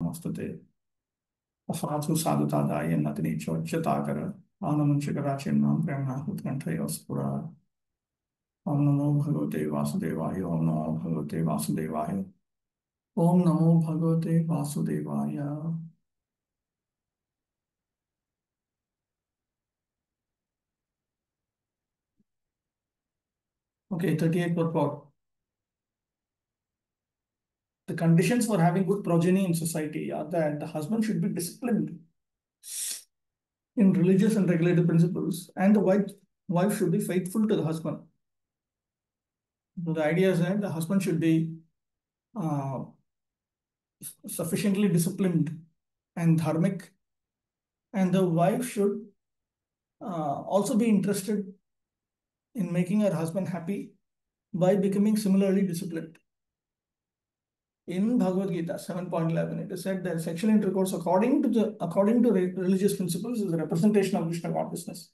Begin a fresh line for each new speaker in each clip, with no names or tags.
नमस्तुते साधु साधुतादाय नतनीचोच्यताकर आनमंशिकराचिन्नां प्रेम्णाहुतकण्ठयोस्फुरा ओम नमो भगवते वासुदेवाय ओम नमो भगवते वासुदेवाय ओम नमो भगवते वासुदेवाय Okay, 38 purport. The conditions for having good progeny in society are that the husband should be disciplined in religious and regulative principles, and the wife should be faithful to the husband. So the idea is that the husband should be uh, sufficiently disciplined and dharmic, and the wife should also be interested in making her husband happy by becoming similarly disciplined. In Bhagavad Gita 7.11, it is said that sexual intercourse, according to religious principles, is a representation of Krishna consciousness.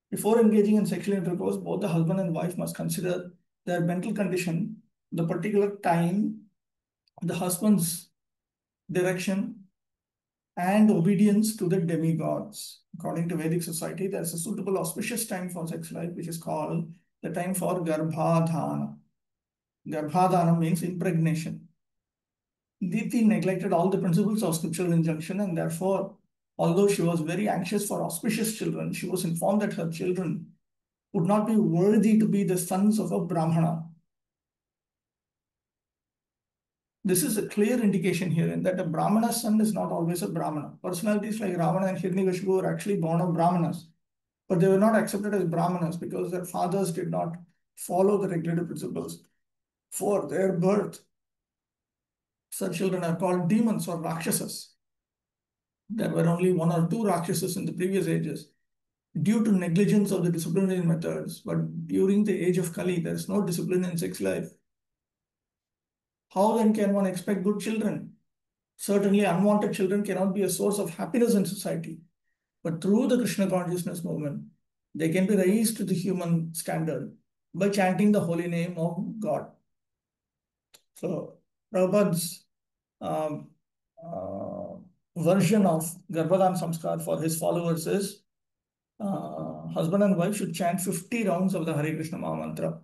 Before engaging in sexual intercourse, both the husband and wife must consider their mental condition, the particular time, the husband's direction, and obedience to the demigods. According to Vedic society, there is a suitable auspicious time for sex life, which is called the time for Garbhadhana. Garbhadhana means impregnation. Diti neglected all the principles of scriptural injunction, and therefore, although she was very anxious for auspicious children, she was informed that her children would not be worthy to be the sons of a Brahmana. This is a clear indication herein that a Brahmana's son is not always a Brahmana. Personalities like Ravana and Hiranyakashipu were actually born of Brahmanas, but they were not accepted as Brahmanas because their fathers did not follow the regulative principles for their birth. Such children are called demons or Rakshasas. There were only 1 or 2 Rakshasas in the previous ages due to negligence of the disciplinary methods, but during the age of Kali, there is no discipline in sex life. How then can one expect good children? Certainly, unwanted children cannot be a source of happiness in society, but through the Krishna consciousness movement, they can be raised to the human standard by chanting the holy name of God. So, Prabhupada's um, uh, version of Garbhadan Samskar for his followers is husband and wife should chant 50 rounds of the Hare Krishna Maha Mantra.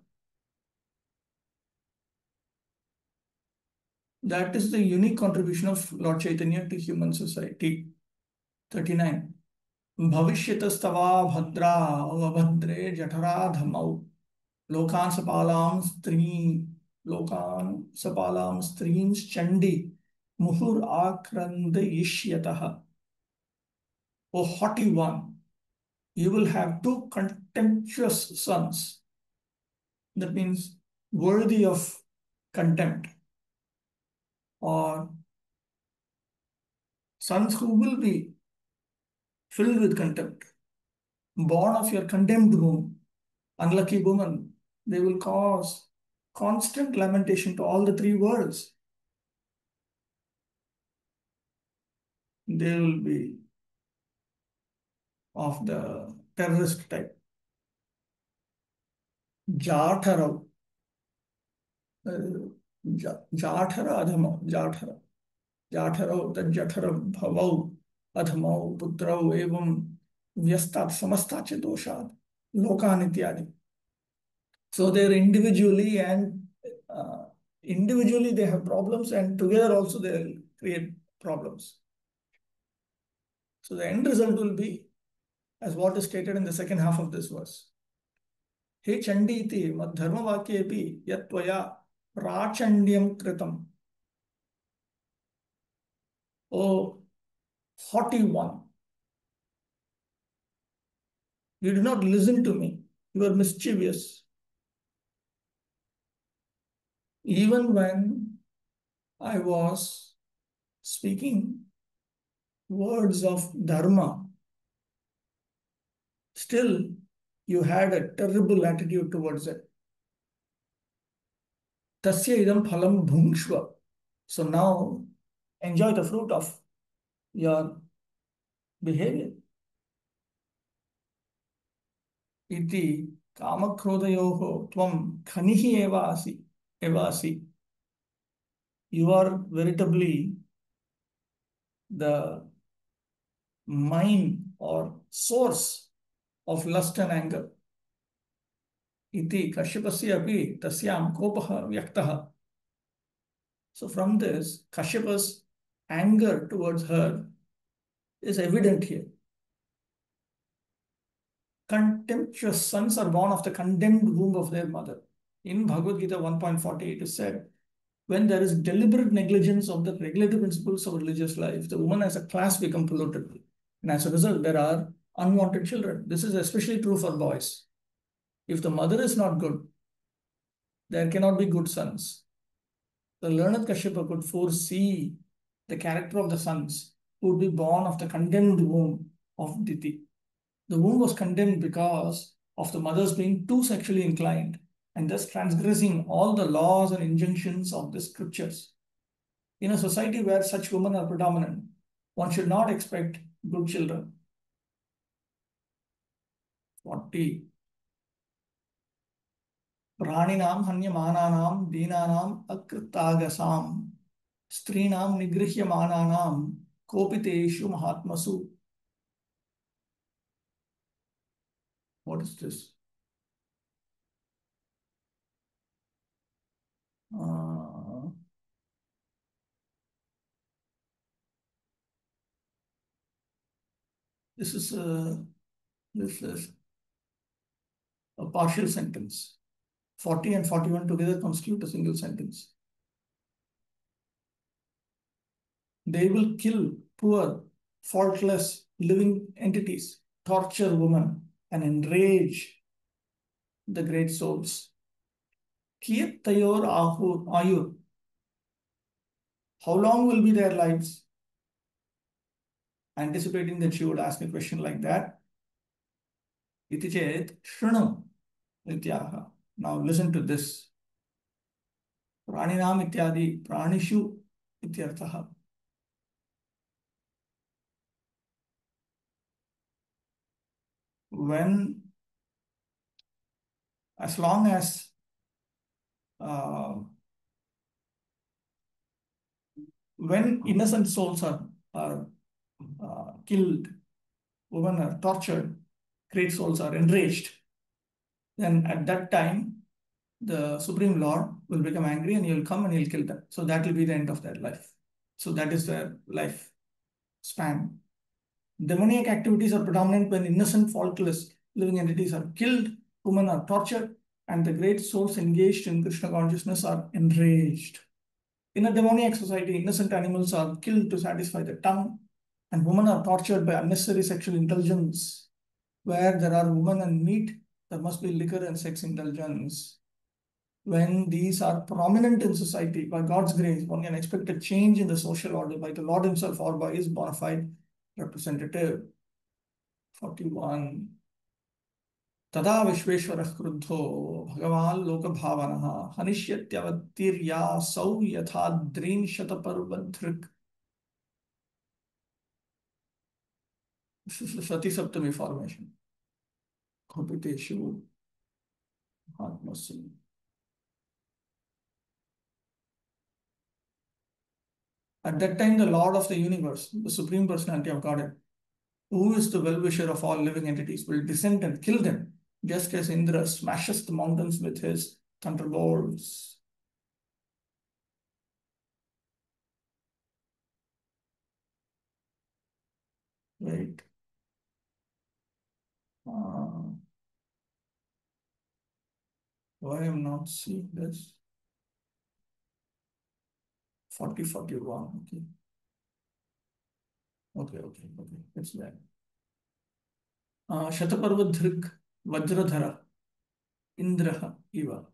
That is the unique contribution of Lord Chaitanya to human society. 39. Bhavishyatastava bhadra avabhadre jataradhamau lokan sapalam streams chandi muhur akrandayishyataha. O haughty one, you will have 2 contemptuous sons. That means worthy of contempt, or sons who will be filled with contempt, born of your condemned womb. Unlucky woman, they will cause constant lamentation to all the 3 worlds. They will be of the terrorist type. Jathara. Jathara adhama. Jathara. Jathara, the Jathara bhavau adhamau putrau evam vyastat samastache doshat lokan ityadi. So they're individually they have problems, and together also they'll create problems. So the end result will be as what is stated in the second half of this verse. He chandi iti mad dharma vakyepi yat tvaya prachandyam kritam. O haughty one, you do not listen to me. You are mischievous. Even when I was speaking words of dharma, still you had a terrible attitude towards it. Tasya idam phalam bhungshva. So now enjoy the fruit of your behavior. Iti kamakrodayoho tvam khanihi eva asi. You are veritably the mine or source of lust and anger. Iti Kashyapasya api tasyam kopaha vyaktaha. So from this, Kashyapa's anger towards her is evident here. Contemptuous sons are born of the condemned womb of their mother. In Bhagavad Gita 1.40, it is said, when there is deliberate negligence of the regulative principles of religious life, the woman as a class becomes polluted. And as a result, there are unwanted children. This is especially true for boys. If the mother is not good, there cannot be good sons. The learned Kashyapa could foresee the character of the sons who would be born of the condemned womb of Diti. The womb was condemned because of the mothers being too sexually inclined and thus transgressing all the laws and injunctions of the scriptures. In a society where such women are predominant, one should not expect good children. 40. Praninam hanyamananam deenanam akritagasam strinam nigrihyamananam kopiteshu mahatmasu. What is this? This is a partial sentence. 40 and 41 together constitute a single sentence. They will kill poor, faultless, living entities, torture women, and enrage the great souls. Kiyat tayor ayur. How long will be their lives? Anticipating that she would ask a question like that. Iti chet shrunam nityaha. Now listen to this. Praninam ityadi pranishu ityarthaha. As long as when innocent souls are killed, women are tortured, great souls are enraged, then at that time, the Supreme Lord will become angry and he will come and he will kill them. So that will be the end of their life. So that is their life span. Demoniac activities are predominant when innocent, faultless living entities are killed, women are tortured, and the great souls engaged in Krishna consciousness are enraged. In a demoniac society, innocent animals are killed to satisfy the tongue, and women are tortured by unnecessary sexual indulgence. Where there are women and meat, there must be liquor and sex indulgence. When these are prominent in society, by God's grace, one can expect a change in the social order by the Lord himself or by his bona fide representative. 41. Tada Vishveshwarah Kruddho Bhagavan Lokabhavanaha Hanishyatyavattirya Sau Yatha Drin Shataparvadhrik. This is the Sati Saptami formation. Kopiteshu Mahatmasu. At that time, the Lord of the universe, the Supreme Personality of Godhead, who is the well-wisher of all living entities, will descend and kill them, just as Indra smashes the mountains with his thunderbolts. Right. Why am I not seeing this? 40, 41. Okay. It's there. Shataparvadhrik Vajradhara Indraha Iva.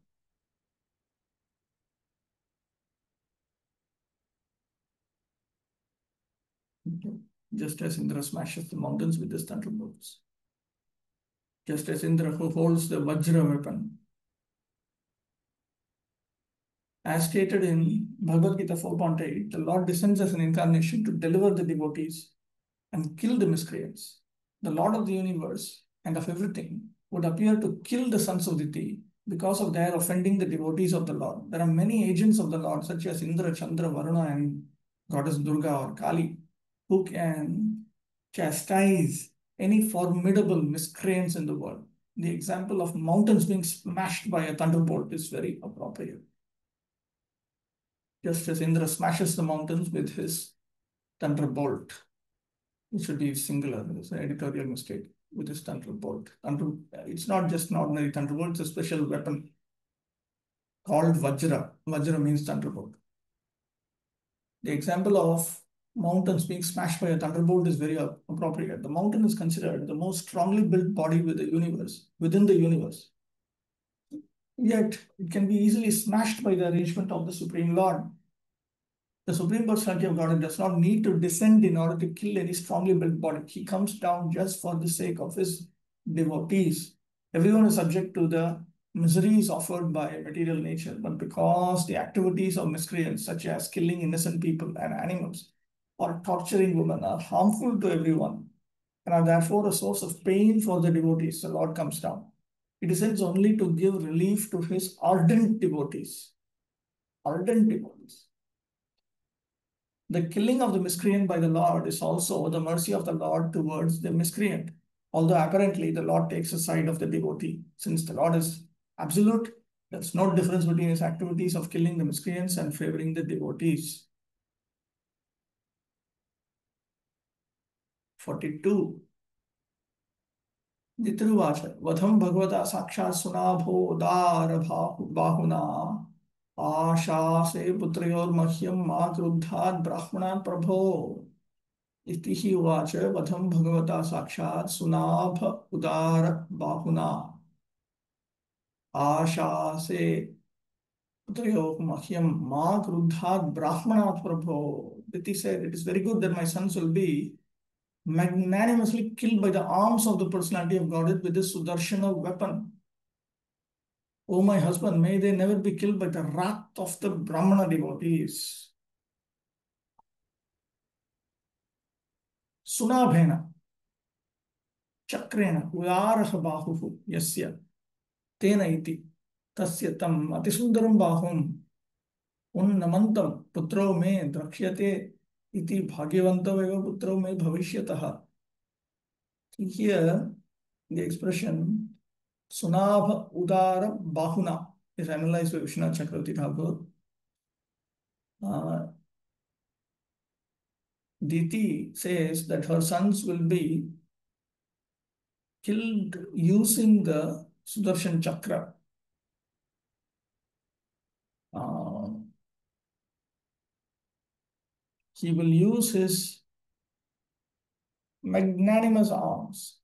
Okay. Just as Indra smashes the mountains with his thunderbolts. Just as Indra who holds the Vajra weapon. As stated in Bhagavad Gita 4.8, the Lord descends as an incarnation to deliver the devotees and kill the miscreants. The Lord of the universe and of everything would appear to kill the sons of Diti because of their offending the devotees of the Lord. There are many agents of the Lord, such as Indra, Chandra, Varuna, and Goddess Durga or Kali, who can chastise any formidable miscreants in the world. The example of mountains being smashed by a thunderbolt is very appropriate. Just as Indra smashes the mountains with his thunderbolt. It should be singular. It's an editorial mistake with his thunderbolt. It's not just an ordinary thunderbolt, it's a special weapon called Vajra. Vajra means thunderbolt. The example of mountains being smashed by a thunderbolt is very appropriate. The mountain is considered the most strongly built body within the universe. Yet it can be easily smashed by the arrangement of the Supreme Lord. The Supreme Personality of Godhead does not need to descend in order to kill any strongly built body. He comes down just for the sake of his devotees. Everyone is subject to the miseries offered by material nature, but because the activities of miscreants, such as killing innocent people and animals or torturing women, are harmful to everyone and are therefore a source of pain for the devotees, the Lord comes down. He descends only to give relief to his ardent devotees. Ardent devotees. The killing of the miscreant by the Lord is also the mercy of the Lord towards the miscreant. Although apparently the Lord takes the side of the devotee. Since the Lord is absolute, there's no difference between his activities of killing the miscreants and favoring the devotees. 42. Nitruvacha Vadham Bhagavata Sakshat Sunabhodar Bahuna Ashase Putrayor Mahyam Ma Krudhat Brahmana Prabho इति हि उवाच वधं भगवता साक्षात् सुनाभ उदार बाहुना आशासे पुत्रयोः मह्यं मा क्रुद्धात् ब्राह्मणात् प्रभो. Diti said, it is very good that my sons will be magnanimously killed by the arms of the personality of Godhead with this Sudarshana weapon. O my husband, may they never be killed by the wrath of the Brahmana devotees. Sunabhena चक्रेण उदारः बाहुः यस्य तेन इति तस्य तम् अतिसुन्दरं बाहुम् उन्नमन्तं पुत्रो मे द्रक्ष्यते इति भाग्यवन्तो एव पुत्रो मे भविष्यतः. Here the expression Sunabha Udara Bahuna is analyzed by Vishwanath Chakravarti Thakur. Diti says that her sons will be killed using the Sudarshan Chakra. He will use his magnanimous arms,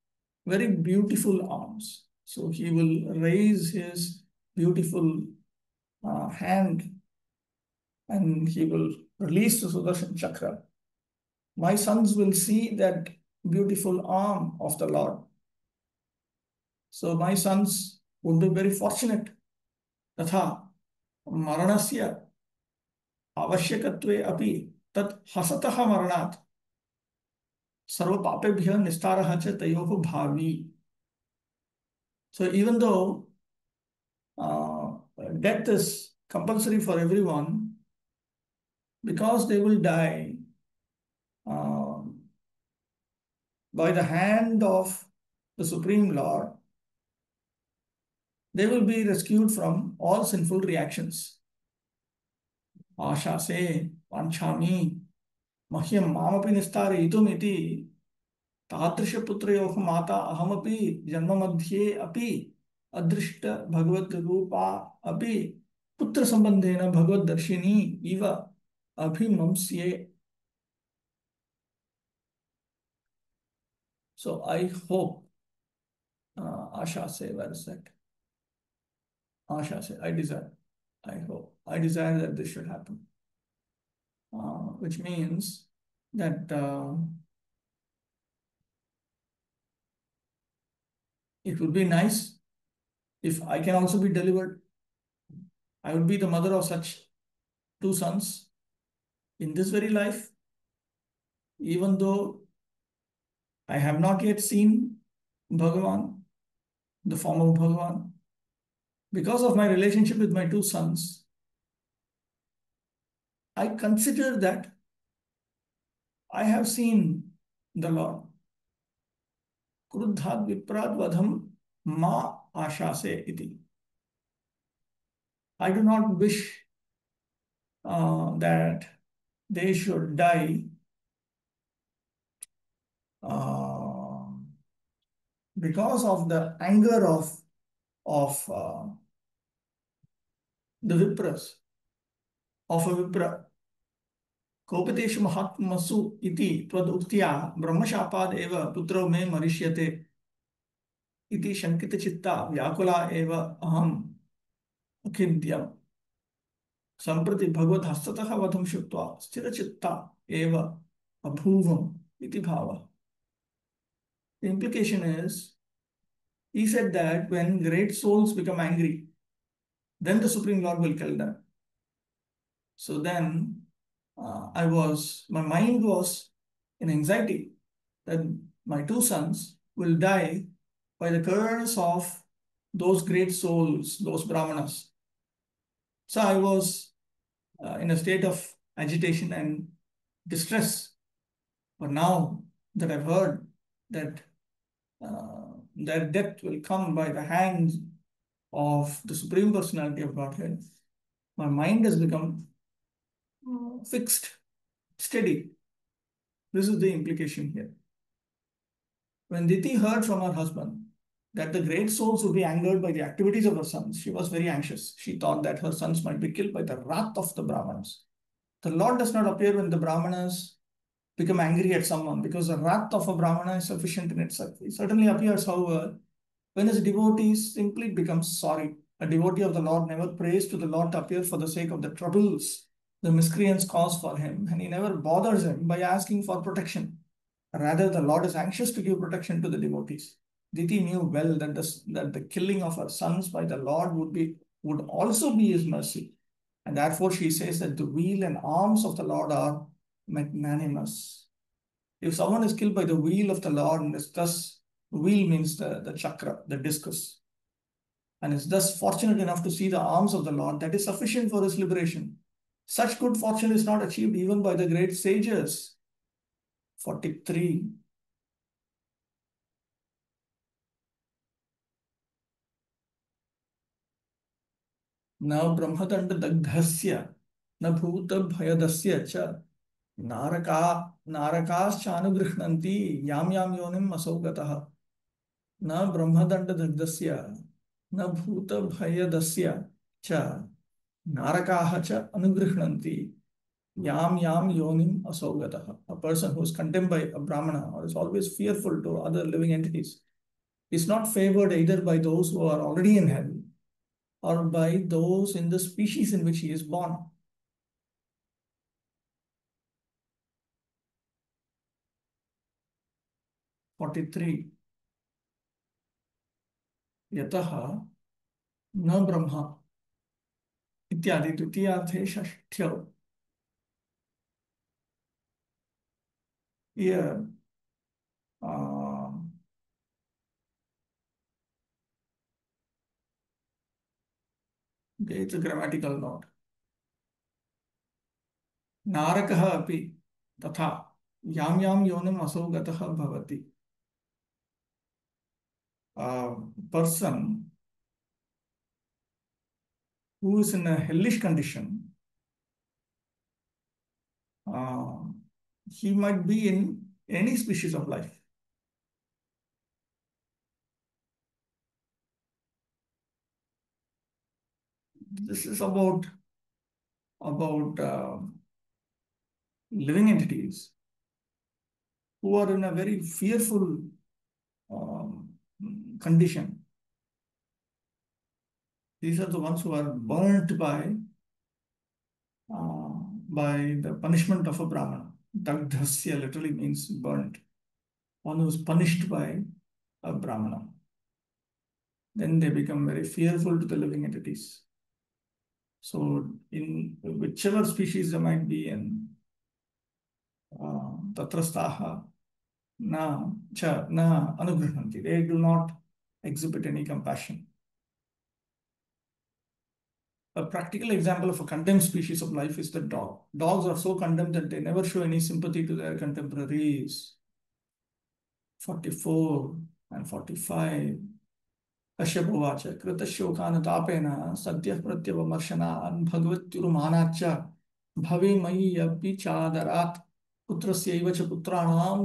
very beautiful arms. So he will raise his beautiful hand and he will release the Sudarshan Chakra. My sons will see that beautiful arm of the Lord. So my sons would be very fortunate. Tatha maranasya avashyakatve api tat hasataha maranat sarva papebhya nistaraha cha tayoho bhavi. So even though death is compulsory for everyone, because they will die by the hand of the Supreme Lord, they will be rescued from all sinful reactions. Ashase, vanchami, mahyam mamapi nistarayitum iti तादृश पुत्रयोः माता अहमपि जन्म मध्ये अपि अदृष्ट भगवत रूपा अपि पुत्र संबंधेन भगवत दर्शिनी इव अभिमंस्ये. So I hope, Asha say, where is that? Asha say, I desire, I hope, I desire that this should happen. Which means that it would be nice if I can also be delivered. I would be the mother of such two sons in this very life, even though I have not yet seen Bhagavan, the form of Bhagavan. Because of my relationship with my two sons, I consider that I have seen the Lord. Kruddhat viprad vadham ma ashase iti. I do not wish that they should die uh, because of the anger of the Vipras, of a Vipra. Kopateshu mahatmasu iti tvad uktya brahmashapad eva putro me marishyate iti shankita chitta vyakula eva aham akhintyam सम्प्रति भगवत हस्ततः वधं शुत्वा स्थिरचित्ता एव अभूवम् इति भावः. The implication is, he said that when great souls become angry, then the Supreme Lord will kill them. So then my mind was in anxiety that my two sons will die by the curse of those great souls, those Brahmanas. So I was in a state of agitation and distress. But now that I've heard that their death will come by the hands of the Supreme Personality of Godhead, my mind has become fixed, steady. This is the implication here. When Diti heard from her husband that the great souls would be angered by the activities of her sons, she was very anxious. She thought that her sons might be killed by the wrath of the Brahmanas. The Lord does not appear when the Brahmanas become angry at someone, because the wrath of a Brahmana is sufficient in itself. He certainly appears, however, when his devotees simply become sorry. A devotee of the Lord never prays to the Lord to appear for the sake of the troubles the miscreants cause for him, and he never bothers him by asking for protection. Rather, the Lord is anxious to give protection to the devotees. Diti knew well that the killing of her sons by the Lord would also be his mercy. And therefore, she says that the wheel and arms of the Lord are magnanimous. If someone is killed by the wheel of the Lord, and is thus, wheel means the chakra, the discus, and is thus fortunate enough to see the arms of the Lord, that is sufficient for his liberation. Such good fortune is not achieved even by the great sages. 43. न ब्रह्मदण्डदग्धस्य न भूतभयदस्य च नारका नारकाश्चानुगृह्णन्ति यां यां योनिम् असौ गतः. न ब्रह्मदण्डदग्धस्य न भूतभयदस्य च नारकाः च अनुगृह्णन्ति yam yam yonim asau gataha. A person who is condemned by a brahmana or is always fearful to other living entities is not favored either by those who are already in hell or by those in the species in which he is born. (43) Yataha न ब्रह्म इत्यादि द्वितीयार्थे षष्ठ्यौ. Here it's a grammatical note. नारकः अपि तथा यां यां योनिम् असौ गतः भवति. A person who is in a hellish condition, he might be in any species of life. This is about living entities who are in a very fearful condition. These are the ones who are burnt by the punishment of a Brahmana. Dagdhasya literally means burnt. One who is punished by a Brahmana. Then they become very fearful to the living entities. So in whichever species they might be in, tatrastaha na anugrhanti. They do not exhibit any compassion. A practical example of a condemned species of life is the dog. Dogs are so condemned that they never show any sympathy to their contemporaries. 44 and 45. कश्यपोवाच कृतशोकानुतापेन सद्यः प्रत्यवमर्शनान् भगवत्युरुमानाच्च भवे मयि अपि चादरात् पुत्रस्यैव च पुत्राणां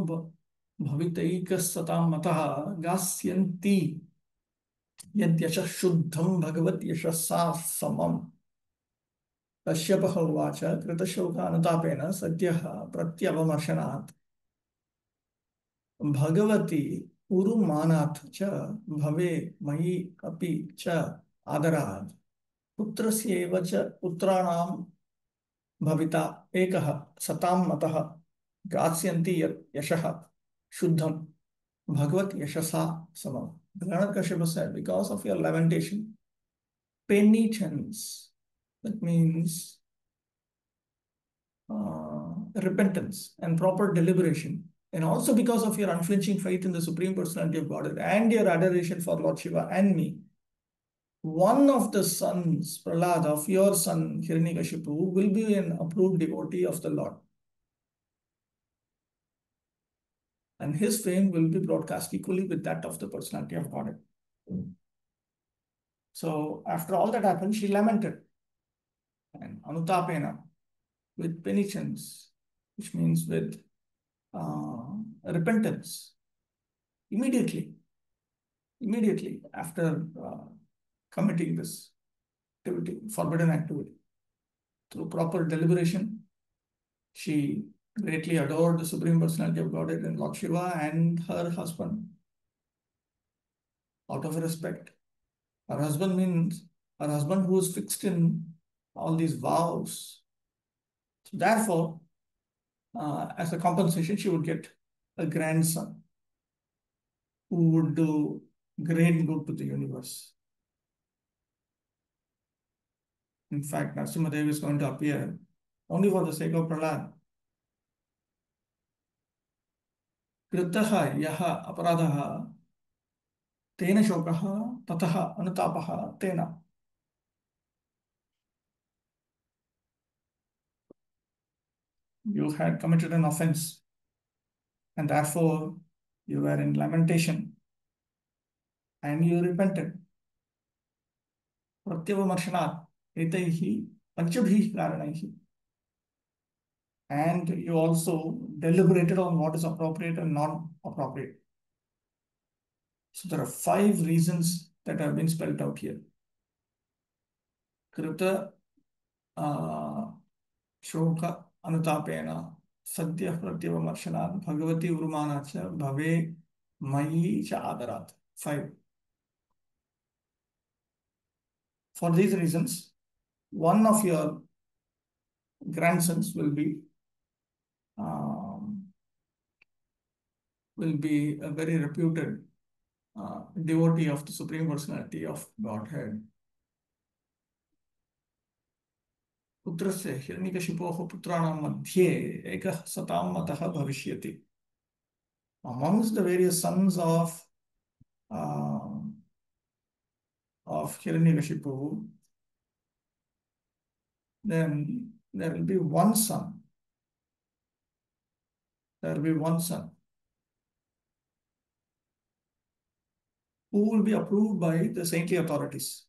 भवितैकः मतः गास्यन्ति यद्यशः शुद्धं भगवद्यशसा समम्। कश्यपः उवाच कृतशोकानुतापेन सद्यः प्रत्यवमर्शनात् भगवती उरुमानात् च भवे मयि अपि च आदरात् पुत्रस्यैव च पुत्राणां भविता एकः सतां मतः गास्यन्ति यत् यशः शुद्धं भगवत यशसा समम्। The Learned Kashyapa said, because of your lamentation, penitence, that means repentance and proper deliberation, and also because of your unflinching faith in the Supreme Personality of Godhead and your adoration for Lord Shiva and me, one of the sons, Prahlad, of your son Hiranyakashipu, will be an approved devotee of the Lord. And his fame will be broadcast equally with that of the Personality of Godhead. So after all that happened, she lamented. And Anutapena, with penitence, which means with repentance, immediately after committing this activity, forbidden activity, through proper deliberation, she greatly adored the Supreme Personality of Godhead and Lord Shiva and her husband out of respect. Her husband means her husband who is fixed in all these vows. So therefore, as a compensation, she would get a grandson who would do great good to the universe. In fact, Narasimhadev is going to appear only for the sake of Prahlad. Kritaha yaha aparadaha tena shokaha tataha anutapaha tena. You had committed an offense and therefore you were in lamentation and you repented. Pratyavamarshanaat etaihi panchabhi karanaihi. And you also deliberated on what is appropriate and not appropriate. So there are 5 reasons that have been spelled out here. Krita shoka anutapena sadyah pratyavamarshanaat bhagavati urumanacha bhave mayi cha adarat. 5. For these reasons, one of your grandsons will be a very reputed devotee of the Supreme Personality of Godhead. पुत्रस्य हिरण्यकशिपोः पुत्राणां मध्ये एकः सतां मतः भविष्यति. Amongst the various sons of Hiranyakashipu, then there will be one son. There will be one son who will be approved by the saintly authorities.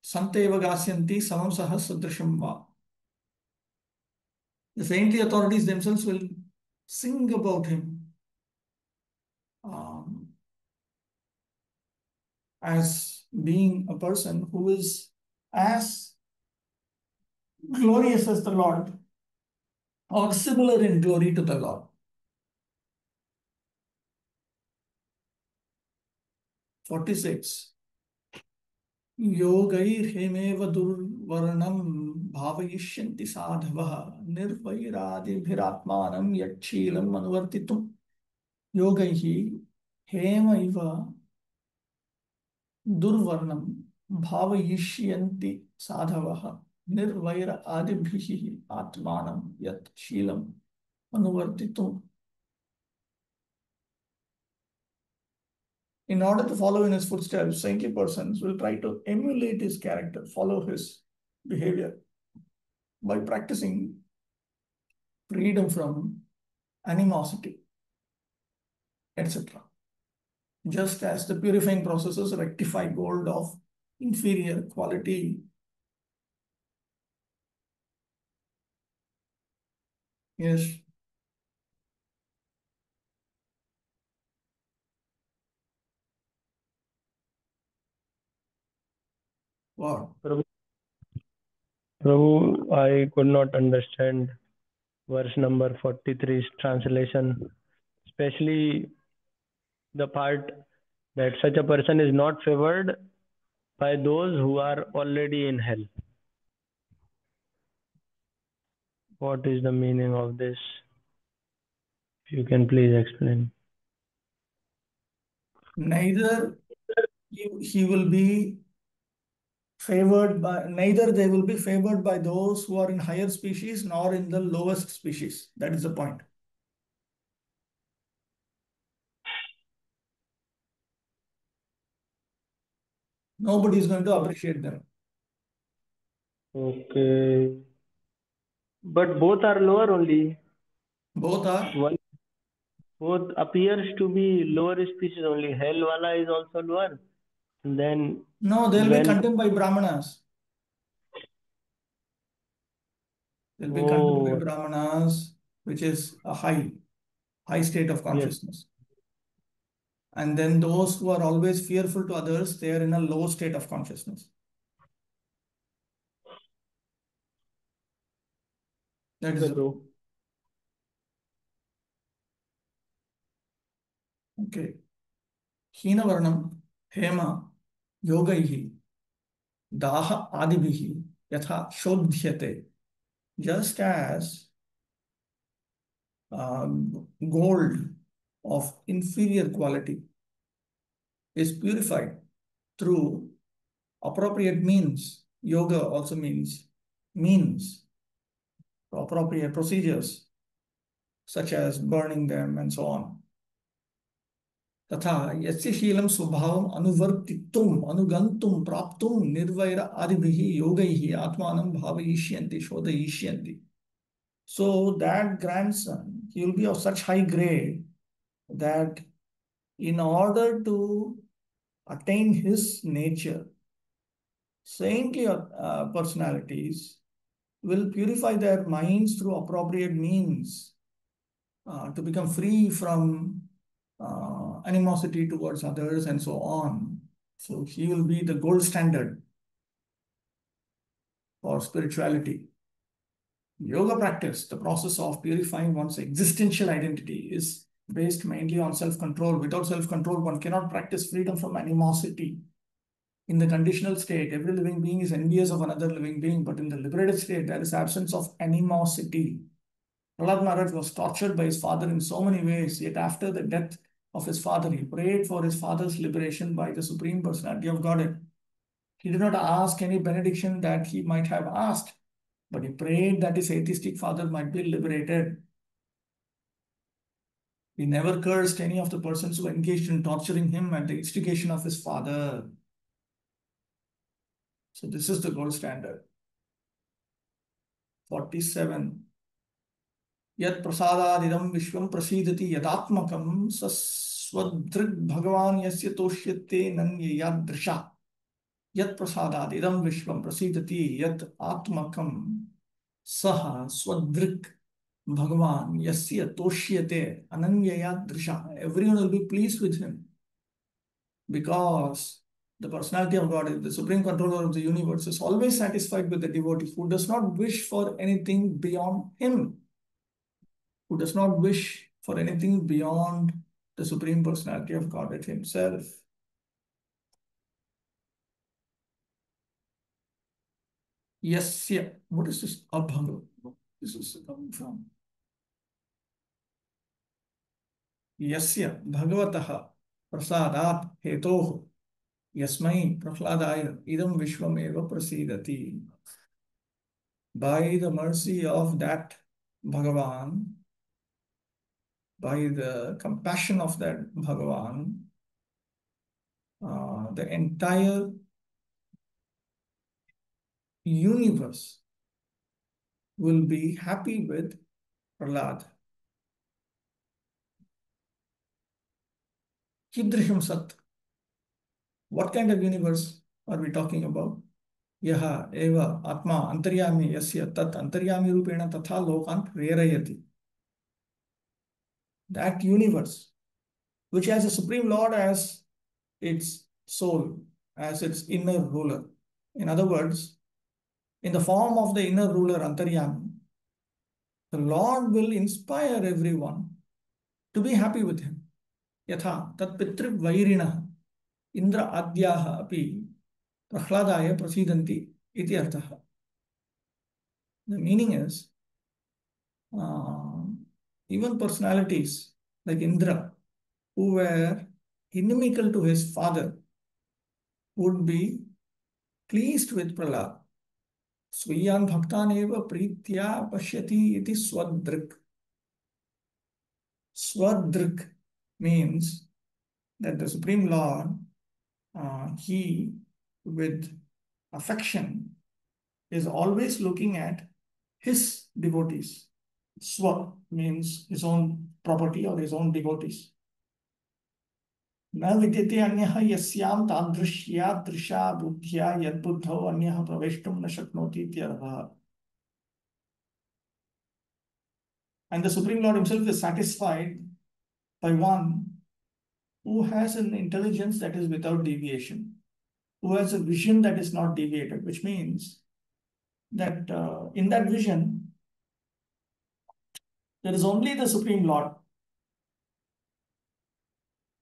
Santeva gasyanti samam saha sadrisham va. The saintly authorities themselves will sing about him as being a person who is as glorious as the Lord or similar in glory to the Lord. 46. योगैर्हेमेव दुर्वर्णं भावयिष्यन्ति साधवः निर्वैरादिभिरात्मानं यच्छीलम् अनुवर्तितुम्. योगैः हेम इव दुर्वर्णं भावयिष्यन्ति साधवः निर्वैर आदिभिः आत्मानं यत् शीलम् अनुवर्तितुम्. In order to follow in his footsteps, saintly persons will try to emulate his character, follow his behavior by practicing freedom from animosity, etc. Just as the purifying processes rectify gold of inferior quality. Yes. Wow.
Prabhu, I could not understand verse number 43's translation, especially the part that such a person is not favored by those who are already in hell. What is the meaning of this? If you can please explain.
Neither he will be favored by, neither they will be favored by those who are in higher species nor in the lowest species. That is the point. Nobody is going to appreciate them.
Okay. But both are lower only.
Both are?
One both appears to be lower species only. Hell wala is also lower. And then
No, they'll be
when
condemned by Brahmanas. They'll be condemned by
oh
Brahmanas, which is a high state of
yes,
consciousness. And then those who are always fearful to others, they are in a low state of consciousness. That is
okay,
the
bro.
okay. Hinavarnam, Hema, Yogaihi, Daha Adibihi, Yatha Shodhyate. Just as gold of inferior quality is purified through appropriate means. Yoga also means means, appropriate procedures, such as burning them and so on. तथा यस्य शीलं स्वभावम् अनुवर्तितुम् अनुगन्तुं प्राप्तुं निर्वैर आदिभिः योगैः आत्मानं भावयिष्यन्ति शोधयिष्यन्ति. So that grandson, he will be of such high grade that in order to attain his nature, saintly personalities will purify their minds through appropriate means to become free from animosity towards others and so on. So he will be the gold standard for spirituality. Yoga practice, the process of purifying one's existential identity, is based mainly on self-control. Without self-control, one cannot practice freedom from animosity. In the conditional state, every living being is envious of another living being, but in the liberated state, there is absence of animosity. Prahlad Maharaj was tortured by his father in so many ways, yet after the death of his father, he prayed for his father's liberation by the Supreme Personality of Godhead. He did not ask any benediction that he might have asked, but he prayed that his atheistic father might be liberated. He never cursed any of the persons who engaged in torturing him at the instigation of his father. So this is the gold standard. 47. Yat prasadadidam vishwam prasidati yadatmakam saswadrig bhagavan yasya toshyate nanyayadrisha. Yat prasadadidam vishwam prasidati yat atmakam saha swadrik bhagavan yasya toshyate ananyayadrisha. Everyone will be pleased with him because the personality of God, the supreme controller of the universe, is always satisfied with the devotee who does not wish for anything beyond him, who does not wish for anything beyond the supreme personality of Godhead himself. Yasya, what is this abhanga? This is coming from Yasya Bhagavataha Prasadat Hetoh Yasmai Prahladaya Idam Vishwameva Prasidati. By the mercy of that Bhagavan, by the compassion of that Bhagavan, the entire universe will be happy with Prahlad. Kidrisham Sat. What kind of universe are we talking about? Yaha eva atma antaryami yasya tat antaryami rupena tatha lokan prerayati. That universe, which has a Supreme Lord as its soul, as its inner ruler. In other words, in the form of the inner ruler Antaryami, the Lord will inspire everyone to be happy with him. Yatha tat pitrib vairina indra adyaha api prahladaya prasidanti iti arthaha. The meaning is, even personalities like Indra, who were inimical to his father, would be pleased with Prahlad. Swiyan bhaktaneva pritya pashyati iti swadrik. Swadrik means that the Supreme Lord, he with affection is always looking at his devotees. Swa means his own property or his own devotees. न विद्यते अन्यः यस्यां तादृश्या दृशा बुद्ध्या यद्बुद्धौ अन्यः प्रवेष्टुं न शक्नोति इत्यर्थः. And the Supreme Lord himself is satisfied by one who has an intelligence that is without deviation, who has a vision that is not deviated, which means that in that vision, there is only the Supreme Lord.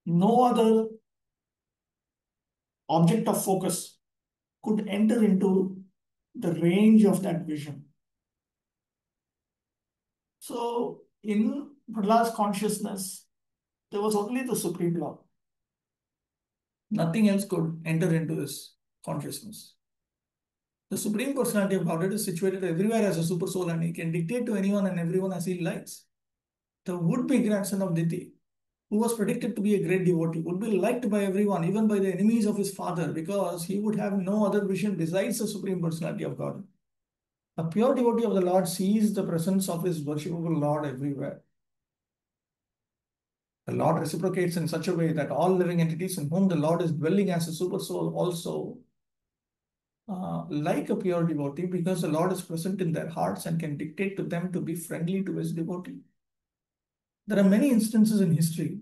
No other object of focus could enter into the range of that vision. So in Prahlad's consciousness, there was only the Supreme Lord. Nothing else could enter into his consciousness. The Supreme Personality of Godhead is situated everywhere as a super soul, and he can dictate to anyone and everyone as he likes. The would-be grandson of Diti, who was predicted to be a great devotee, would be liked by everyone, even by the enemies of his father, because he would have no other vision besides the Supreme Personality of God. A pure devotee of the Lord sees the presence of his worshipable Lord everywhere. The Lord reciprocates in such a way that all living entities in whom the Lord is dwelling as a super soul also like a pure devotee, because the Lord is present in their hearts and can dictate to them to be friendly to his devotee. There are many instances in history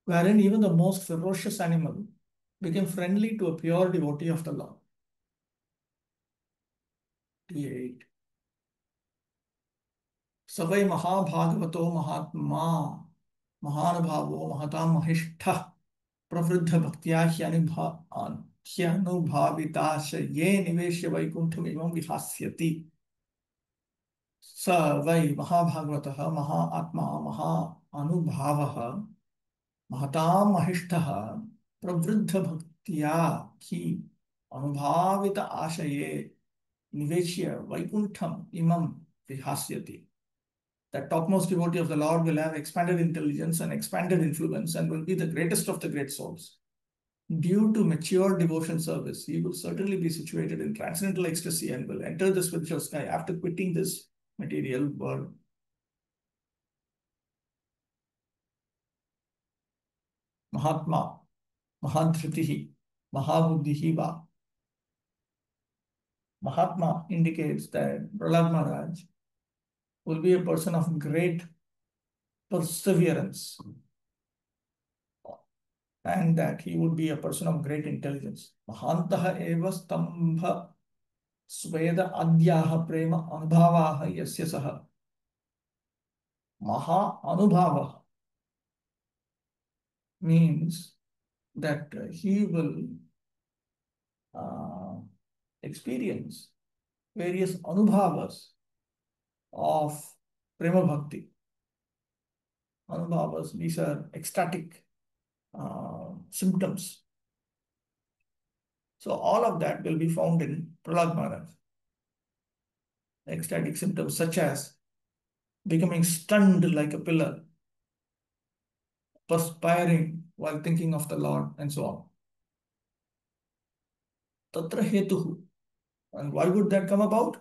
wherein even the most ferocious animal became friendly to a pure devotee of the Lord. 8. Savai Mahabhagavato Mahatma Mahanubhavo Mahatam Mahishta Pravriddha Bhaktya Hyanubhavitasya Ye Niveshya Vaikuntham Imam Vihasyati. Sa vai Mahabhagavataha Mahatma Mahanubhavaha Mahatam Mahishtaha Pravriddha Bhaktya Hi Anubhavita Ashaye Niveshya Vaikuntham Imam Vihasyati. That topmost devotee of the Lord will have expanded intelligence and expanded influence and will be the greatest of the great souls. Due to mature devotion service, he will certainly be situated in transcendental ecstasy and will enter the spiritual sky after quitting this material world. Mahatma, Mahadhritihi, Mahabuddhihi va. Mahatma indicates that Prahlad Maharaj will be a person of great perseverance and that he would be a person of great intelligence. Mahantaha eva stambha sweda adyaha prema anubhavaha yasya saha. Maha anubhava means that he will experience various anubhavas of prema bhakti. Anubhavas, these are ecstatic symptoms. So all of that will be found in Prahlad Maharaj. Ecstatic symptoms such as becoming stunned like a pillar, perspiring while thinking of the Lord, and so on. tatra hetuhu. And why would that come about?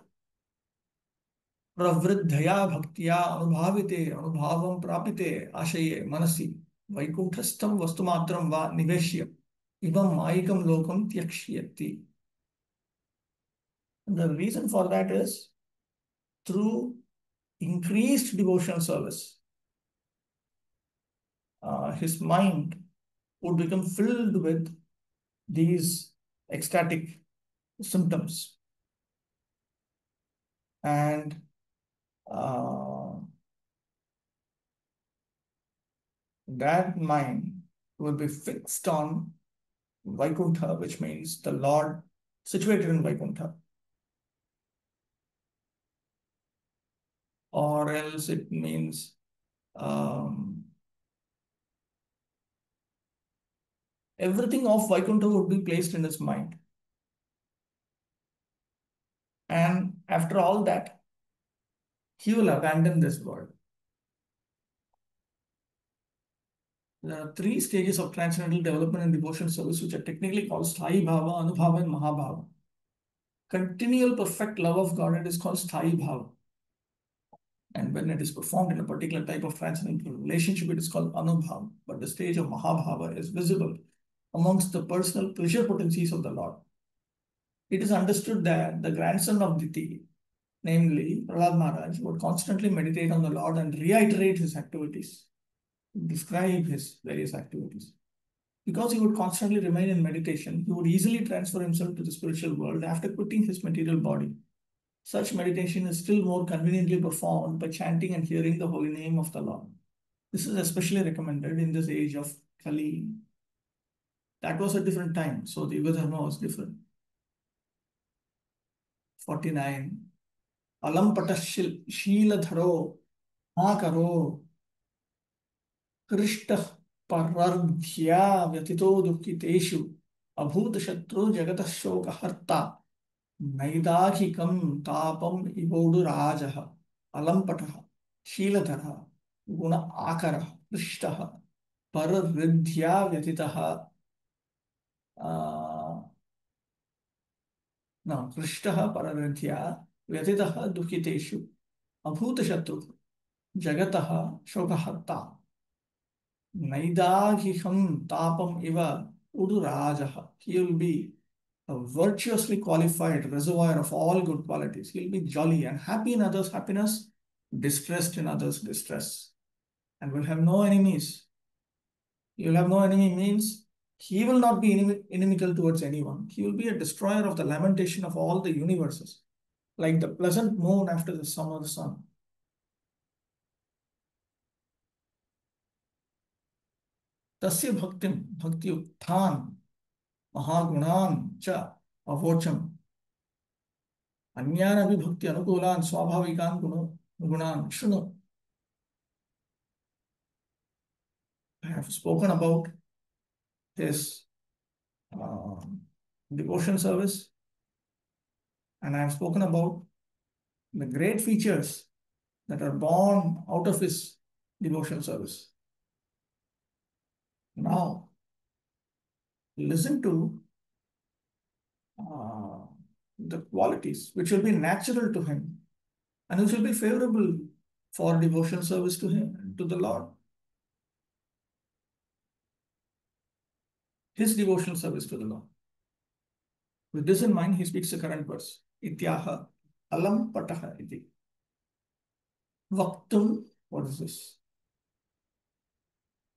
प्रवृद्धया भक्तिया अनुभाविते अनुभावं प्रापिते आशये मनसि वैकुंठस्थं वस्तुमात्रं वा निवेश्य इमं मायिकं लोकं त्यक्ष्यति. The reason for that is through increased devotional service, his mind would become filled with these ecstatic symptoms, and that mind will be fixed on Vaikuntha, which means the Lord situated in Vaikuntha. Or else it means everything of Vaikuntha would be placed in his mind. And after all that, he will abandon this world. There are three stages of transcendental development and devotion service, which are technically called Sthayi Bhava, Anubhava, and Mahabhava. Continual perfect love of God, it is called Sthayi Bhava. And when it is performed in a particular type of transcendental relationship, it is called Anubhava. But the stage of Mahabhava is visible amongst the personal pleasure potencies of the Lord. It is understood that the grandson of Diti, namely Prahlad Maharaj, would constantly meditate on the Lord and reiterate his activities, describe his various activities. Because he would constantly remain in meditation, he would easily transfer himself to the spiritual world after quitting his material body. Such meditation is still more conveniently performed by chanting and hearing the holy name of the Lord. This is especially recommended in this age of Kali. That was a different time, so the Yuga Dharma was different. 49. Alampata Sheeladharo Akaro Krishta Parardhya Vyatito Dukkiteshu Abhut Shatru Jagata Shoka Harta Naidahikam Tapam Ibodu Rajaha Alampataha Sheeladhara Guna Akara Krishtaha Parardhya Vyatitaha No, Krishtaha Parardhya Vyatitaha Dukkiteshu Abhut Shatru Jagataha Shokaharta Naidahiham Tapam Iva Udurajaha. He will be a virtuously qualified reservoir of all good qualities. He will be jolly and happy in others' happiness, distressed in others' distress, and will have no enemies. He will have no enemy means he will not be inimical towards anyone. He will be a destroyer of the lamentation of all the universes, like the pleasant moon after the summer sun. Tasya bhaktim bhakti utthan महागुणान च अवोचम अन्यान अपि भक्ति अनुकूलान स्वाभाविकान गुणान शृणु. I have spoken about his devotion service, and I have spoken about the great features that are born out of his devotional service. Now, listen to the qualities which will be natural to him and which will be favorable for devotional service to him, to the Lord. His devotional service to the Lord. With this in mind, he speaks the current verse. Ityaha alam pataha iti. Vaktum, what is this?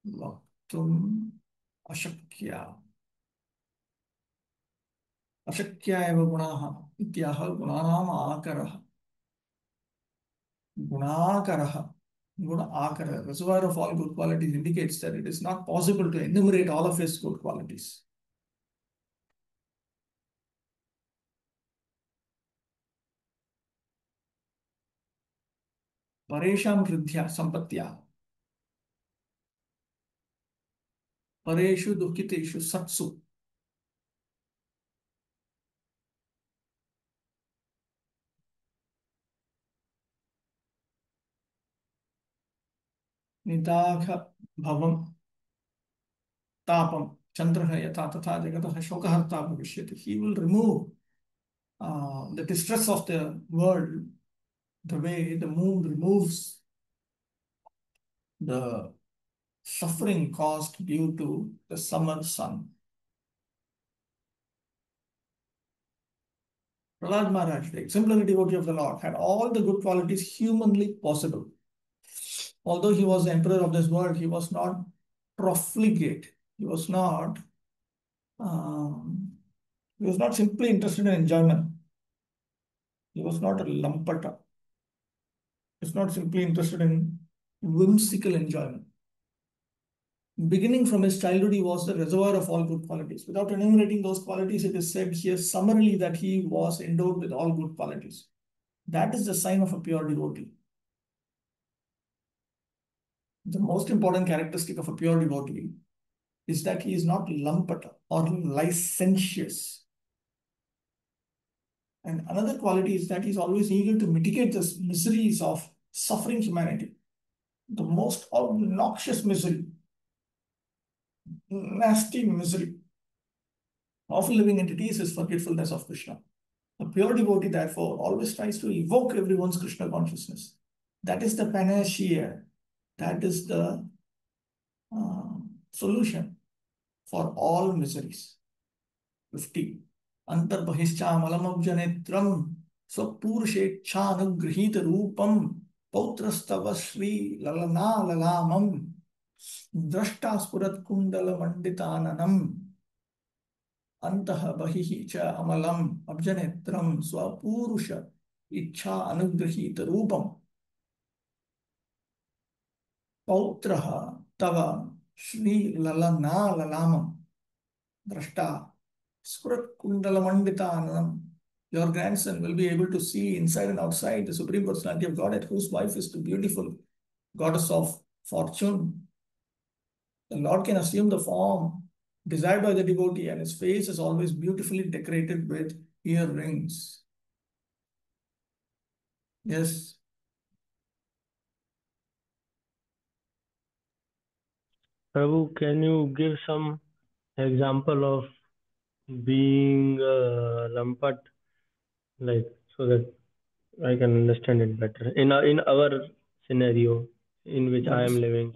Vaktum ashakya. Ashakya eva gunaha. Ityaha gunanam akaraha. Gunakaraha. Guna akara, reservoir of all good qualities, indicates that it is not possible to enumerate all of his good qualities. Paresham hridhya sampatya. Pareshu dukkiteshu satsu. Nidagha bhavam tapam. Chandraha yatha tatha jagataha shokaharta bhavishyati. He will remove the distress of the world the way the moon removes the suffering caused due to the summer sun. Prahlad Maharaj, the exemplary devotee of the Lord, had all the good qualities humanly possible. Although he was the emperor of this world, he was not profligate. Um, he was not simply interested in enjoyment. He was not a lampata. He was not simply interested in whimsical enjoyment. Beginning from his childhood, he was the reservoir of all good qualities. Without enumerating those qualities, it is said here summarily that he was endowed with all good qualities. That is the sign of a pure devotee. The most important characteristic of a pure devotee is that he is not lampata or licentious. And another quality is that he is always eager to mitigate the miseries of suffering humanity. The most obnoxious misery, nasty misery of living entities is forgetfulness of Krishna. A pure devotee, therefore, always tries to evoke everyone's Krishna consciousness. That is the panacea. That is the solution for all miseries. 50. Antarbahishchamalamabjanetram swapurusheच्छानुगृहीत रूपम पौत्रस्तव श्री ललना ललामम द्रष्टा स्फुरत् कुंडल मंडिताननम अंतः बहिः च अमलम अब्जनेत्रम स्वपूरुष इच्छा अनुगृहीत रूपम पौत्रः तव श्री ललना ललामम द्रष्टा स्फुरत् कुंडल मंडिताननम. Your grandson will be able to see inside and outside the Supreme Personality of Godhead, whose wife is the beautiful goddess of fortune. The Lord can assume the form desired by the devotee, and his face is always beautifully decorated with earrings. Yes.
Prabhu, can you give some example of being lampat, like, so that I can understand it better in our scenario in which I am living?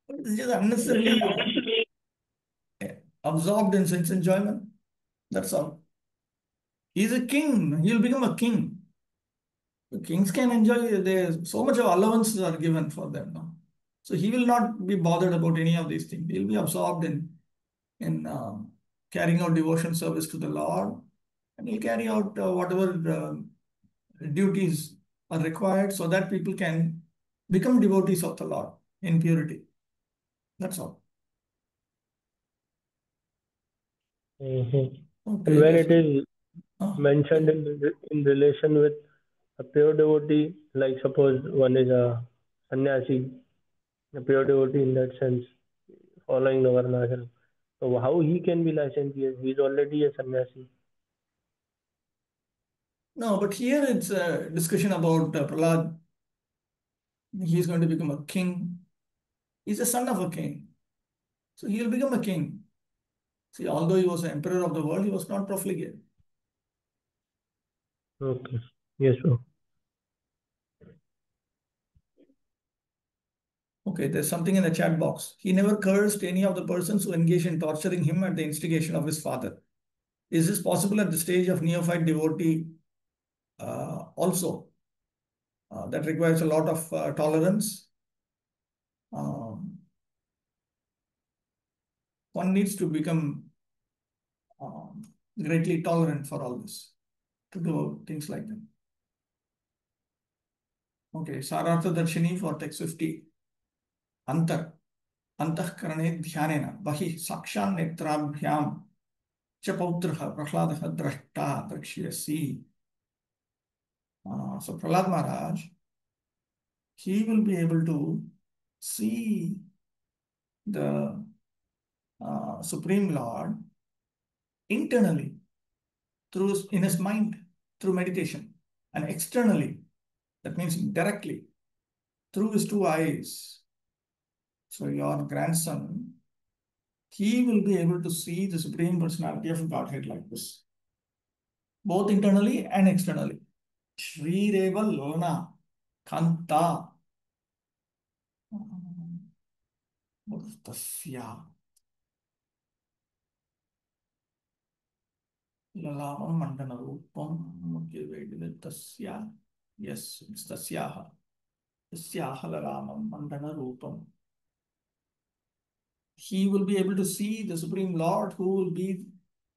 It's just unnecessarily absorbed in sense enjoyment. That's all. He's a king. He'll become a king. The kings can enjoy. There's so much of allowances are given for them now. So he will not be bothered about any of these things. He'll be absorbed in carrying out devotion service to the Lord, and he'll carry out whatever duties are required so that people can become devotees of the Lord in purity. That's all.
Mm-hmm.
Okay,
And when it is mentioned
yeah.
in relation with a pure devotee, like suppose one is a sannyasi, a pure devotee in that sense, following the varnashram. So how he can be licentious? He is already a sannyasi.
No, but here it's a discussion about Prahlad. He's going to become a king. He's a son of a king. So he'll become a king. See, although he was the emperor of the world, he was not profligate.
Okay. Yes, sir.
Okay, there's something in the chat box. He never cursed any of the persons who engaged in torturing him at the instigation of his father. Is this possible at the stage of neophyte devotee also? That requires a lot of tolerance. One needs to become greatly tolerant for all this, to do things like that. Okay, Sarartha Darshini for text 50. Antar. Antahkarane dhyanena. Bahi sakshan netrabhyam. Chapautraha prahladaha drashta drakshyasi. So Prahlad Maharaj, he will be able to see the Supreme Lord internally in his mind through meditation, and externally, that means directly, through his two eyes. So your grandson, he will be able to see the Supreme Personality of Godhead like this, both internally and externally. Shri Reva Lona Kanta Tasya Lalamam Mandana Rupam. Okay, wait, is it Tasya? Yes, it's Tasyaha. Tasyaha Lalamam Mandana Rupam. He will be able to see the Supreme Lord, who will be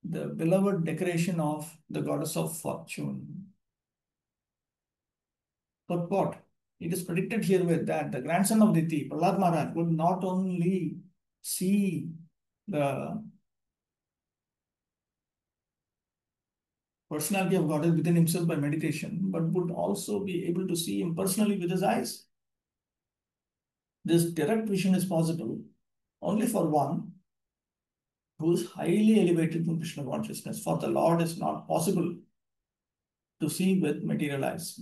the beloved decoration of the goddess of fortune. But what? It is predicted herewith that the grandson of Diti, Prahlad Maharaj, would not only see the personality of Godhead within himself by meditation, but would also be able to see him personally with his eyes. This direct vision is possible only for one who is highly elevated in Krishna consciousness. For the Lord is not possible to see with material eyes.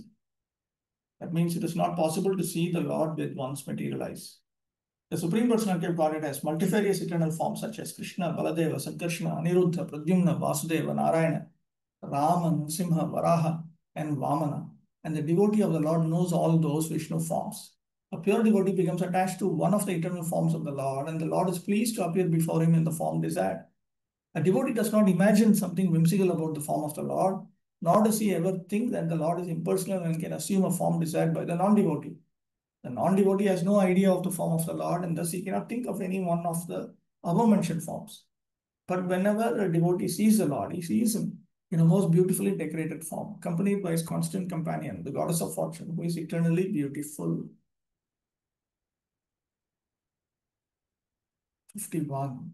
That means it is not possible to see the Lord with one's material eyes. The Supreme Personality of Godhead has multifarious eternal forms such as Krishna, Baladeva, Sankarshana, Aniruddha, Pradyumna, Vasudeva, Narayana, Rama, Nrsimha, Varaha, and Vamana. And the devotee of the Lord knows all those Vishnu forms. A pure devotee becomes attached to one of the eternal forms of the Lord, and the Lord is pleased to appear before him in the form desired. A devotee does not imagine something whimsical about the form of the Lord, nor does he ever think that the Lord is impersonal and can assume a form desired by the non-devotee. The non-devotee has no idea of the form of the Lord, and thus he cannot think of any one of the above-mentioned forms. But whenever a devotee sees the Lord, he sees him in a most beautifully decorated form, accompanied by his constant companion, the goddess of fortune, who is eternally beautiful. 51.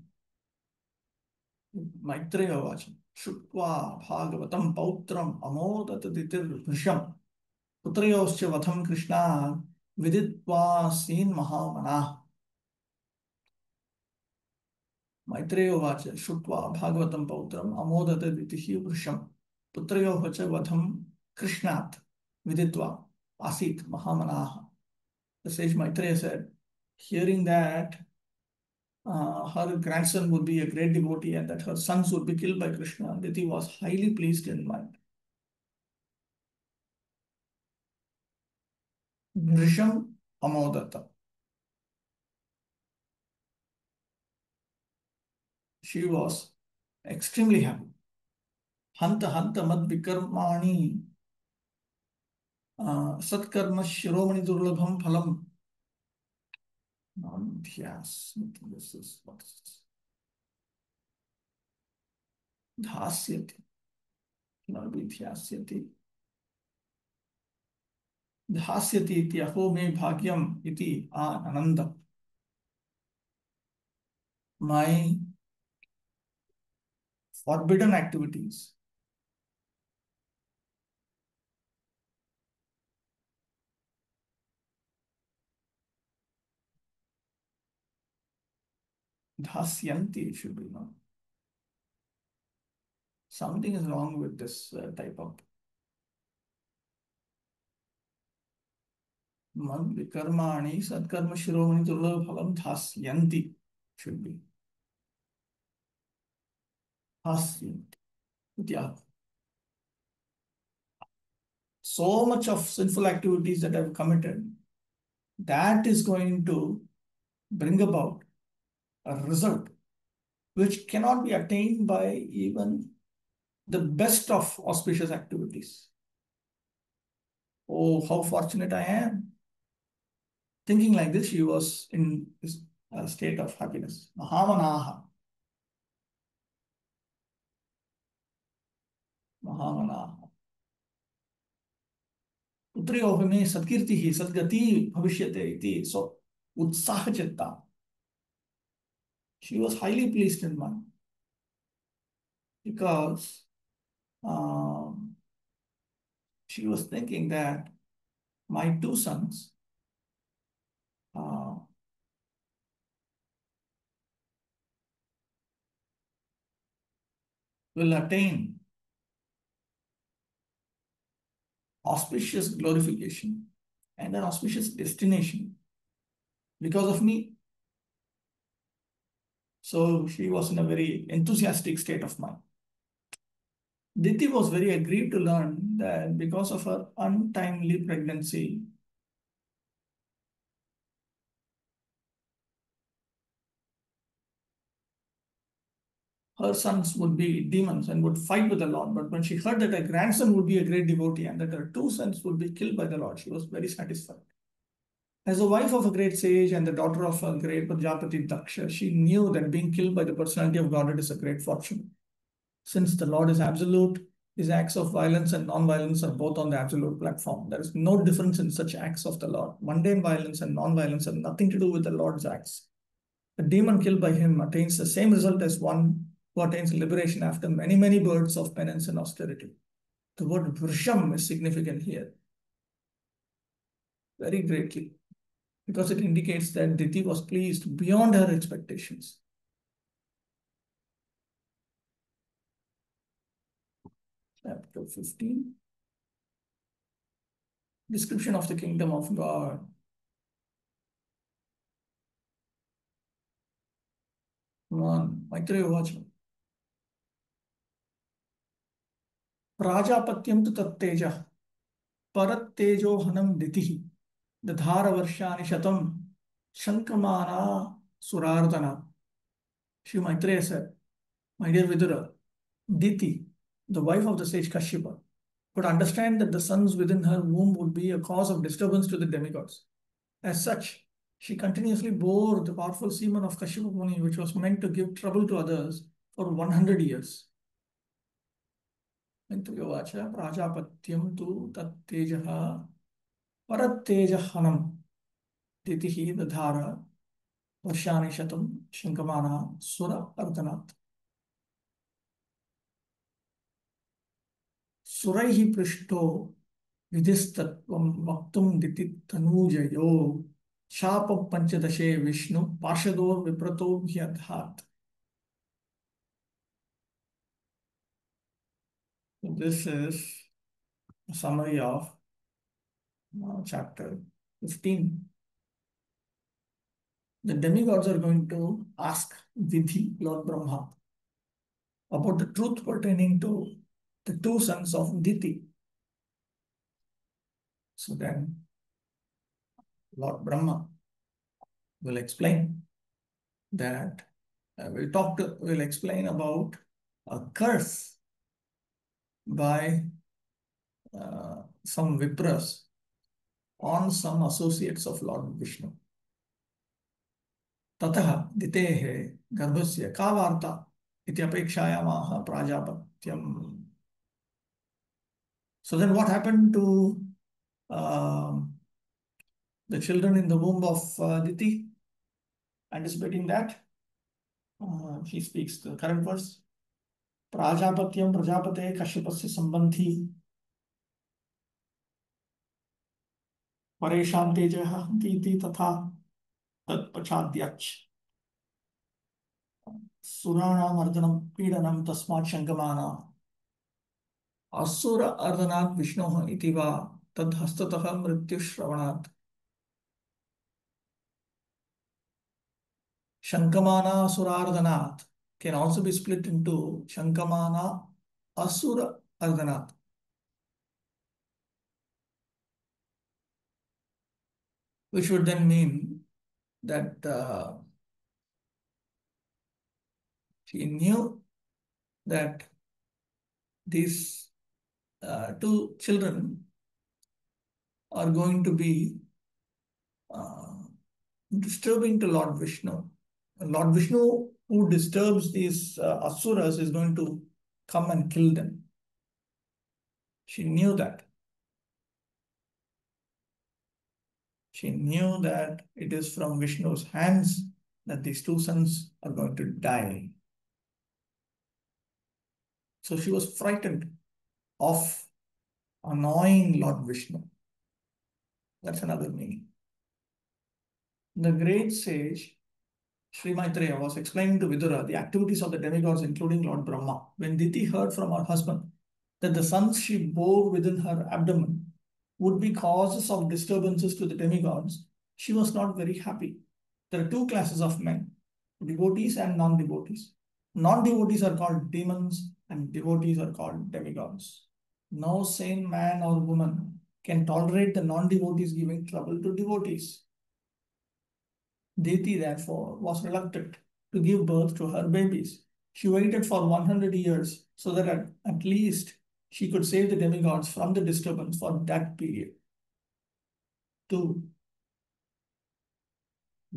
Maitreya Vacham. Shukva Bhagavatam Pautram Amodatadir Vrisham. Putrayoscha Vatham Krishna Viditva Sin Mahamana. Maitreya Vacha Shukva Bhagavatam Pautram Amodatadir Vrisham. Putrayoscha Vatham Krishnat Viditva Asit Mahamana. The sage Maitreya said, hearing that her grandson would be a great devotee and that her sons would be killed by Krishna, Diti was highly pleased in mind. Vrisham Amodata. She was extremely happy. Hanta Hanta Mad Vikarmani Satkarma Shiromani Durlabham Phalam. Yes, this is what is this? Dhasyati. Cannot be Dhyasyati. Dhasyati iti aho me bhagyam iti ananda. My forbidden activities, dhasyanti should be known. Something is wrong with this type of mad vikarmani satkarma shiromani durlabha phalam dhasyanti should be dhasyanti. Yeah. So much of sinful activities that I've committed, that is going to bring about a result which cannot be attained by even the best of auspicious activities. Oh, how fortunate I am. Thinking like this, she was in this state of happiness. Mahamanaha. Mahamanaha. Putriyoh me satkirtihi sadgati bhavishyate iti. So, utsaha chitta. She was highly pleased in mind because she was thinking that my two sons will attain auspicious glorification and an auspicious destination because of me. So she was in a very enthusiastic state of mind. Diti was very aggrieved to learn that because of her untimely pregnancy, her sons would be demons and would fight with the Lord. But when she heard that her grandson would be a great devotee and that her two sons would be killed by the Lord, she was very satisfied. As a wife of a great sage and the daughter of a great Prajapati Daksha, she knew that being killed by the personality of Godhead is a great fortune. Since the Lord is absolute, his acts of violence and non-violence are both on the absolute platform. There is no difference in such acts of the Lord. Mundane violence and non-violence have nothing to do with the Lord's acts. A demon killed by him attains the same result as one who attains liberation after many, many births of penance and austerity. The word vrisham is significant here, very greatly, because it indicates that Diti was pleased beyond her expectations. Chapter 15. Description of the kingdom of God. 1. Maitreya Uvacha. Prajapatyam tu tattejah parattejohanam ditihi dadhara varshani shatam shankamana surardana. Shri Maitreya said, my dear Vidura, Diti, the wife of the sage Kashyapa, could understand that the sons within her womb would be a cause of disturbance to the demigods. As such, she continuously bore the powerful semen of Kashyapa Muni, which was meant to give trouble to others for 100 years. Vacha Prajapatyam tu tattejaha parattejahanam titihi dadhara varshani shatam shankamana sura ardanat. Suraihi prishto vidhistatvam vaktum diti tanujayo shapa panchadashe vishnu pashador viprato bhyadhat. This is a summary of chapter 15. The demigods are going to ask Vidhi, Lord Brahma, about the truth pertaining to the two sons of Diti. So then Lord Brahma will explain that we'll explain about a curse by some Vipras on some associates of Lord Vishnu. Tataha ditehe garbhasya ka varta iti apekshayamaha prajapatyam. So then what happened to the children in the womb of Diti? Anticipating that, he speaks the current verse. Prajapatyam prajapate kashyapasya sambandhi paresham tejah diti tatha tat pachadyach surana mardanam pidanam tasmat shankamana asura ardanat vishnoha itiva tad hastataha mrityu shravanat. Shankamana Surardhanat can also be split into Shankamana Asura Ardhanat. Which would then mean that she knew that these two children are going to be disturbing to Lord Vishnu. Lord Vishnu, who disturbs these asuras, is going to come and kill them. She knew that. She knew that it is from Vishnu's hands that these two sons are going to die. So she was frightened of annoying Lord Vishnu. That's another meaning. The great sage Sri Maitreya was explaining to Vidura the activities of the demigods, including Lord Brahma. When Diti heard from her husband that the sons she bore within her abdomen would be causes of disturbances to the demigods, she was not very happy. There are two classes of men. devotees and non-devotees. Non-devotees are called demons and devotees are called demigods. No sane man or woman can tolerate the non-devotees giving trouble to devotees. Deti, therefore, was reluctant to give birth to her babies. She waited for 100 years so that at least she could save the demigods from the disturbance for that period. 2.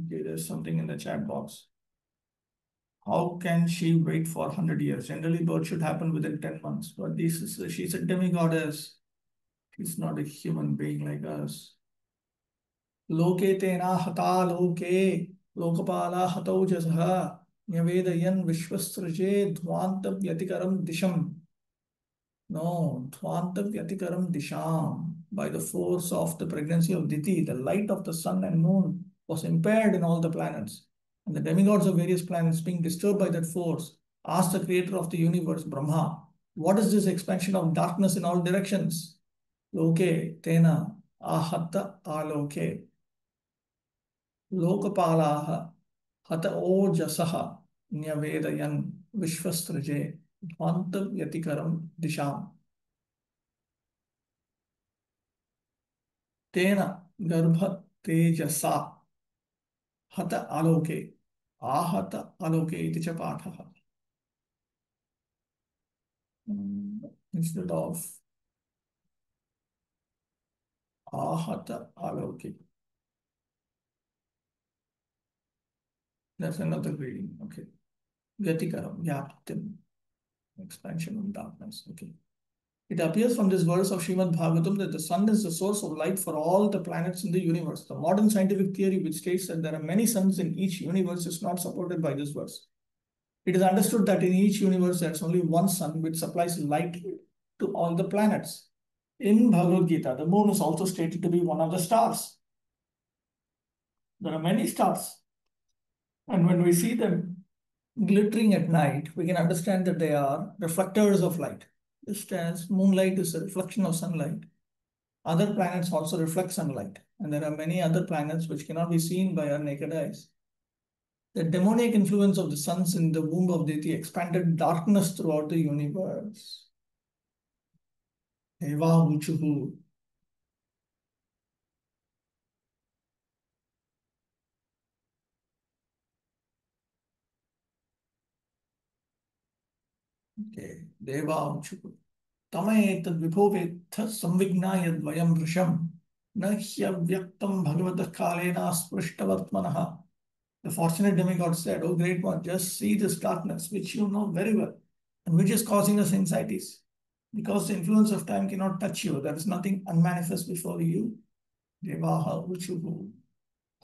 Okay, there's something in the chat box. How can she wait for 100 years? Generally, birth should happen within 10 months. But she's a demigoddess. She's not a human being like us. Loke tena hata loke lokapala hatau jasah nyavedayan vishwasraje dhvanta vyatikaram disham. No, dhvanta vyatikaram disham. By the force of the pregnancy of Diti, the light of the sun and moon was impaired in all the planets. And the demigods of various planets, being disturbed by that force, asked the creator of the universe, Brahma, what is this expansion of darkness in all directions? Loke tena ahata aloke. Lokapalaha hata ojasaha nyavedayan vishwastraje dhvanta vyatikaram disham. Tena garbha tejasa hata aloke ahata aloke iti cha pathaha. Instead of ahata aloke. That's another reading. Okay. Vyatikaram, yaptim. Expansion of darkness. Okay. It appears from this verse of Srimad Bhagavatam that the sun is the source of light for all the planets in the universe. The modern scientific theory, which states that there are many suns in each universe, is not supported by this verse. It is understood that in each universe there is only one sun which supplies light to all the planets. In Bhagavad Gita, the moon is also stated to be one of the stars. There are many stars. And when we see them glittering at night, we can understand that they are reflectors of light. Just as moonlight is a reflection of sunlight, other planets also reflect sunlight. And there are many other planets which cannot be seen by our naked eyes. The demonic influence of the suns in the womb of Diti expanded darkness throughout the universe. Eva Uchuhu. Okay. Deva Uchuhu. Tamaetad vibhovetha samvignaya dvayam vrisham na hyavyaktam bhagavatah kalena sprishtavatmanaha. The fortunate demigod said, "Oh great one, just see this darkness which you know very well and which is causing us anxieties. Because the influence of time cannot touch you, there is nothing unmanifest before you. Devaha uchuhu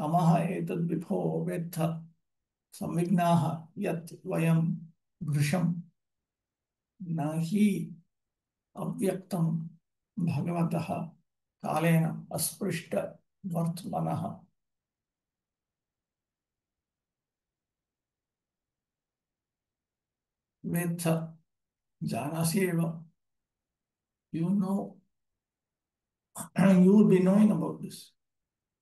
tamaha etad vibho vedha samvignaha yat vayam vrisham nahi avyaktam bhagavatah kalena asprishta vartmanaha." Vedha janasi eva. You know, you will be knowing about this.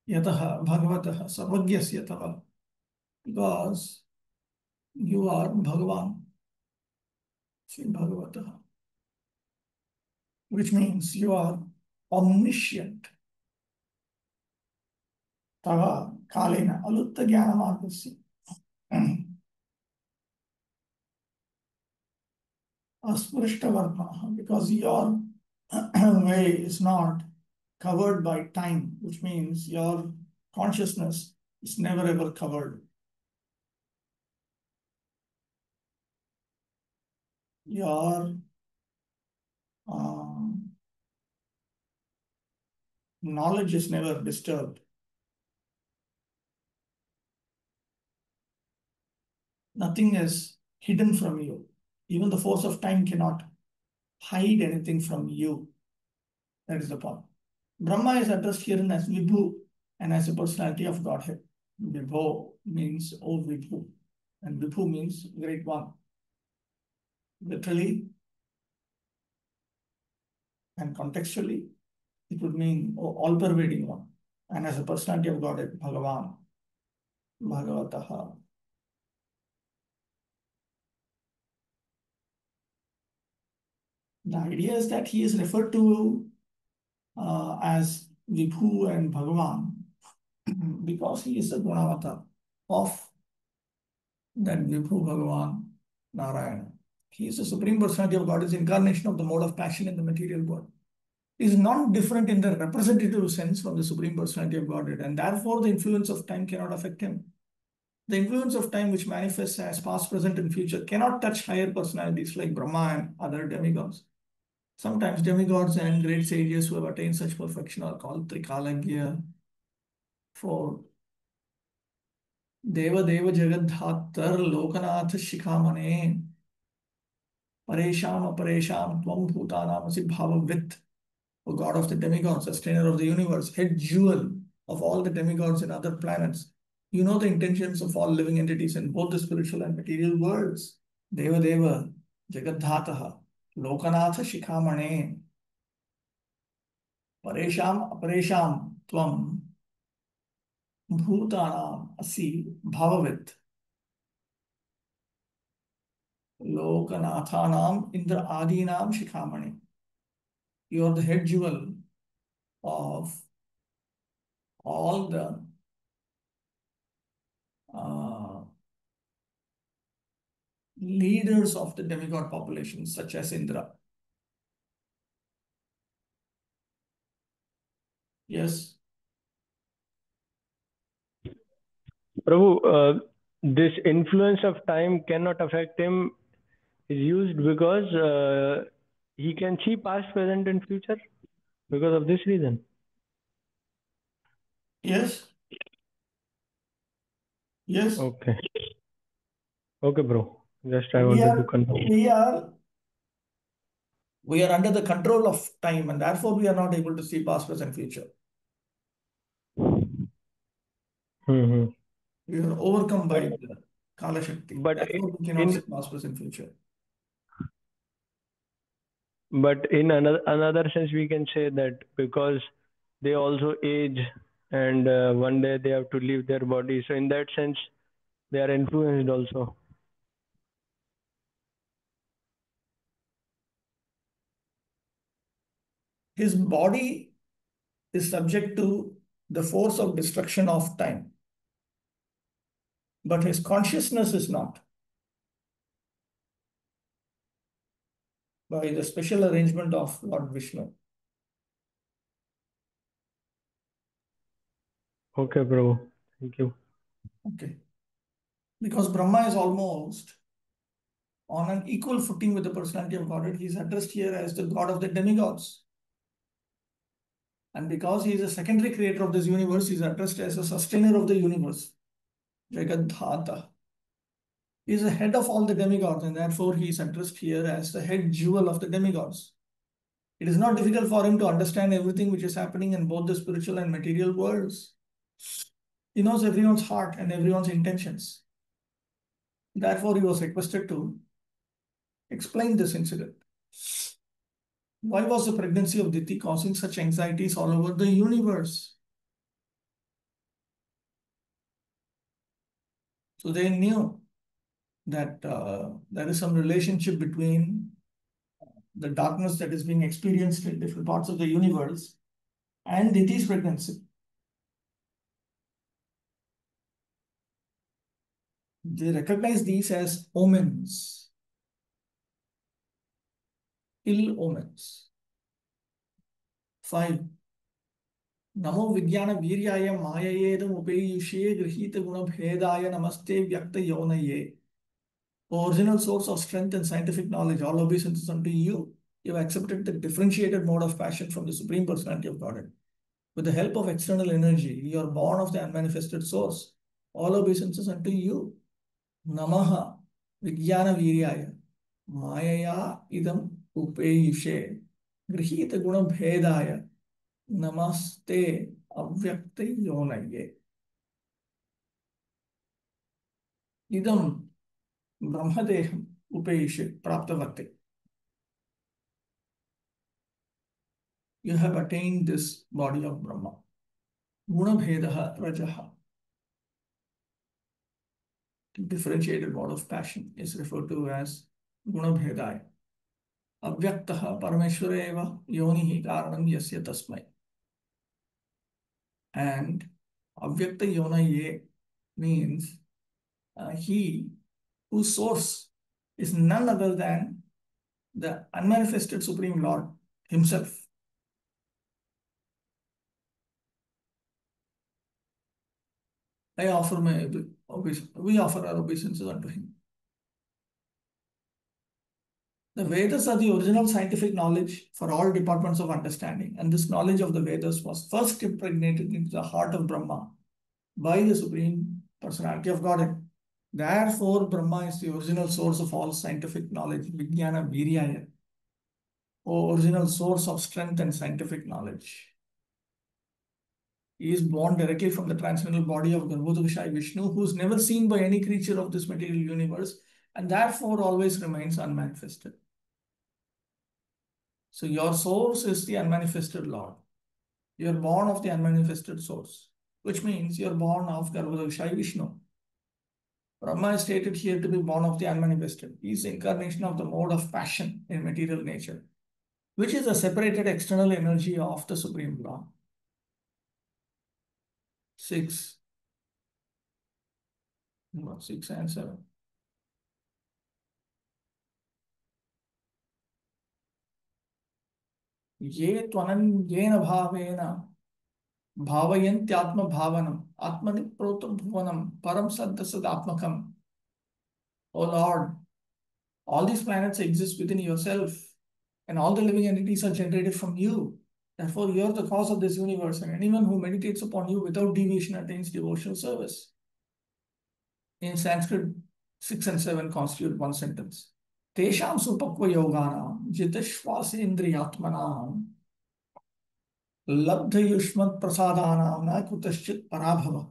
Yataha bhagavataha sarvagyasya tava. Because you are Bhagavan, Sri Bhagavataha, which means you are omniscient. Tava kalena alutta jnana margasya. Asprishtavartmanaha, because your way is not covered by time, which means your consciousness is never ever covered. Your knowledge is never disturbed. Nothing is hidden from you. Even the force of time cannot hide anything from you. That is the point. Brahma is addressed here as Vibhu and as a personality of Godhead. Vibho means O Vibhu, and Vibhu means great one. Literally and contextually, it would mean all-pervading one. And as a personality of Godhead, Bhagavan, Bhagavataha. The idea is that he is referred to as Vibhu and Bhagavan because he is the Gunavata of that Vibhu Bhagavan Narayana. He is the Supreme Personality of God, is incarnation of the mode of passion in the material world. He is not different in the representative sense from the Supreme Personality of Godhead, and therefore the influence of time cannot affect him. The influence of time, which manifests as past, present, and future, cannot touch higher personalities like Brahma and other demigods. Sometimes demigods and great sages who have attained such perfection are called Trikalagya. For Deva Deva Jagadhatar Lokanath Shikhamane Paresham Aparesham Tvam Bhutanamasi Bhavavit. O God of the demigods, sustainer of the universe, head jewel of all the demigods and other planets. You know the intentions of all living entities in both the spiritual and material worlds. Deva Deva Jagadhataha Lokanatha Shikhamane Paresham Aparesham Tvam Bhutanam Asi Bhavavit. Lokanathanam Indra Adinam Shikhamani. You are the head jewel of all the leaders of the demigod population, such as Indra. Yes.
Prabhu, this influence of time cannot affect him is used because he can see past, present, and future because of this reason.
Yes. Yes.
Okay. Okay, bro. Just I wanted to confirm.
We are under the control of time, and therefore we are not able to see past, present, future.
Mm-hmm.
We are overcome by the Kala Shakti.
But
Therefore, we cannot see past, present, future.
But in another sense, we can say that because they also age and one day they have to leave their body. So in that sense, they are influenced also.
His body is subject to the force of destruction of time, but his consciousness is not. By the special arrangement of Lord Vishnu.
Okay, bro. Thank you.
Okay. Because Brahma is almost on an equal footing with the personality of Godhead, he is addressed here as the God of the demigods. And because he is a secondary creator of this universe, he is addressed as a sustainer of the universe. Jagadhata. He is the head of all the demigods, and therefore he is addressed here as the head jewel of the demigods. It is not difficult for him to understand everything which is happening in both the spiritual and material worlds. He knows everyone's heart and everyone's intentions. Therefore, he was requested to explain this incident. Why was the pregnancy of Diti causing such anxieties all over the universe? So they knew that there is some relationship between the darkness that is being experienced in different parts of the universe and Diti's pregnancy. They recognize these as omens, ill omens. 5. नमो विज्ञान वीर्याय माययेदम उपेयुषे गृहीत गुण भेदाय नमस्ते व्यक्त यौनये. Original source of strength and scientific knowledge, all obeisances unto you. You have accepted the differentiated mode of passion from the Supreme Personality of Godhead. With the help of external energy, you are born of the unmanifested source. All obeisances unto you. Namaha Vijnana Viryaya Mayaya idam upeyushe Grihita guna bhedaya Namaste avyakta yonaye. Idam Brahmadeham upeyushe praptavate. You have attained this body of Brahma. Guna bhedaha rajaha. The differentiated mode of passion is referred to as guna bhedaya. Avyaktah Parameshwara eva yonihi karanam yasya tasmai. And Avyakta Yona Ye means he whose source is none other than the unmanifested Supreme Lord himself. I offer my obeisance. We offer our obeisances unto him. The Vedas are the original scientific knowledge for all departments of understanding, and this knowledge of the Vedas was first impregnated into the heart of Brahma by the Supreme Personality of Godhead. Therefore, Brahma is the original source of all scientific knowledge, Vijnana Viryaya, or original source of strength and scientific knowledge. He is born directly from the transcendental body of Garbhodakashayi Vishnu, who is never seen by any creature of this material universe, and therefore always remains unmanifested. So your source is the unmanifested Lord. You are born of the unmanifested source, which means you are born of Garbhodakashayi Vishnu. Brahma is stated here to be born of the unmanifested. He is the incarnation of the mode of passion in material nature, which is a separated external energy of the Supreme Lord. 6. 6 and 7. ये त्वनन्येन भावेन भावयन्त्यात्म भावनम आत्मनि प्रोत भुवनम परम सद् सदात्मकम. O Lord, all these planets exist within yourself, and all the living entities are generated from you. Therefore, you are the cause of this universe, and anyone who meditates upon you without deviation attains devotional service. In Sanskrit, 6 and 7 constitute one sentence. Tesham supakva yoganam jitashvasendriyatmanam labdha yushmat prasadanam na kutaschit parabhava.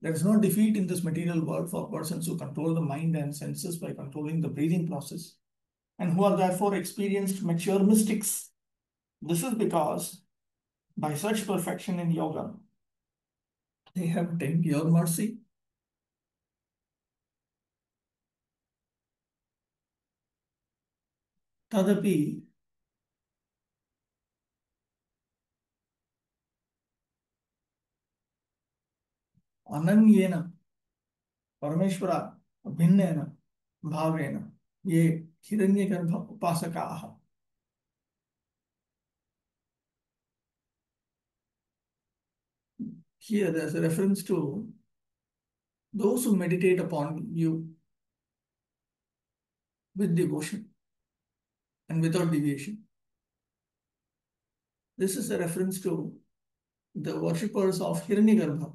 There is no defeat in this material world for persons who control the mind and senses by controlling the breathing process, and who are therefore experienced mature mystics. This is because by such perfection in yoga, they have attained your mercy. Tadapi ananyena Parameshwara bhinnena bhavena ye hiranyagarbha upasakaha. Here there's a reference to those who meditate upon you with devotion and without deviation. This is a reference to the worshippers of Hiranyagarbha,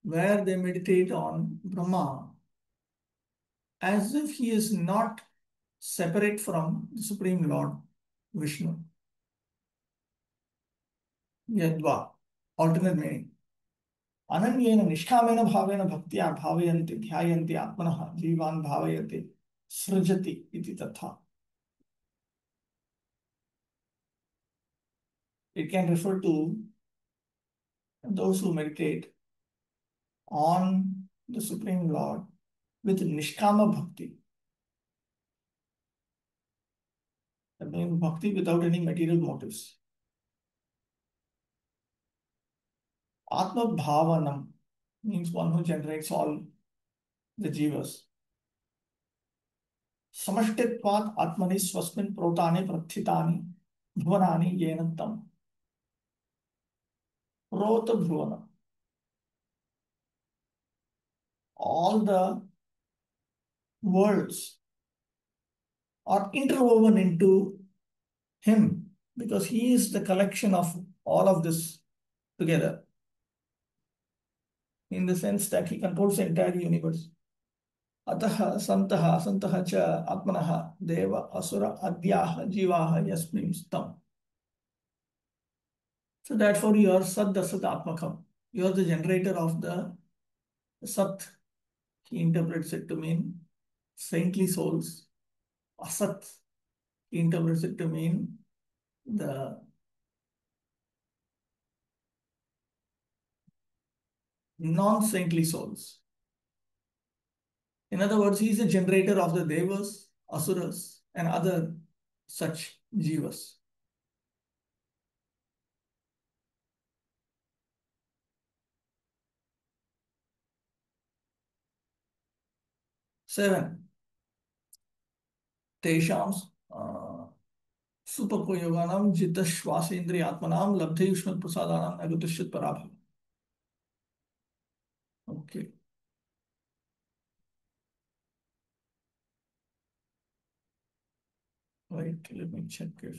where they meditate on Brahma as if he is not separate from the Supreme Lord Vishnu. Yadva, alternate meaning. Ananyena nishkamena bhavena bhaktya bhavayanti dhyayanti atmanaha jivan bhavayati srijati iti tatha. It can refer to those who meditate on the Supreme Lord with nishkama bhakti. That means bhakti without any material motives. Atma bhavanam means one who generates all the jivas. Samashtitvat atmani swasmin protane prathitani bhuvanani yenantam. Prota bhuvana. All the worlds are interwoven into him because he is the collection of all of this together, in the sense that he controls the entire universe. Ataha santaha santaha cha atmanaha deva asura adyaha jivaha yasmin stam. So therefore you are Sat Asat Atmakam. You are the generator of the Sat. He interprets it to mean saintly souls. Asat, he interprets it to mean the non-saintly souls. In other words, he is a generator of the Devas, Asuras, and other such jivas. Seven, तेषां सुपक्वयोगानां जितश्वासेन्द्रियात्मनां लब्धे युष्मत्प्रसादानां अगतिष्यत् पराभव. Okay. Right, let me check if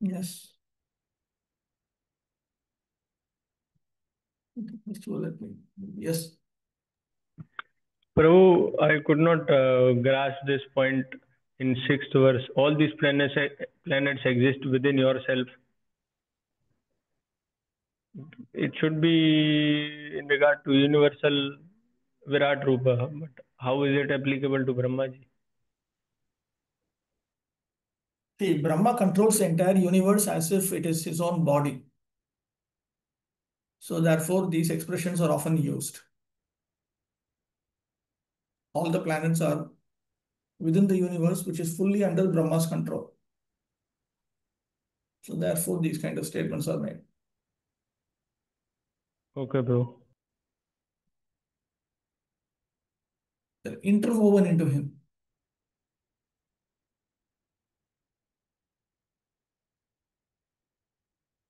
yes. Okay, first of all, let me yes.
Prabhu, I could not grasp this point in sixth verse. All these planets exist within yourself. It should be in regard to universal Virat Rupa, but how is it applicable to Brahmaji?
See, Brahma controls the entire universe as if it is his own body. So therefore, these expressions are often used. All the planets are within the universe, which is fully under Brahma's control. So therefore, these kind of statements are made.
Okay, bro.
They're interwoven into him.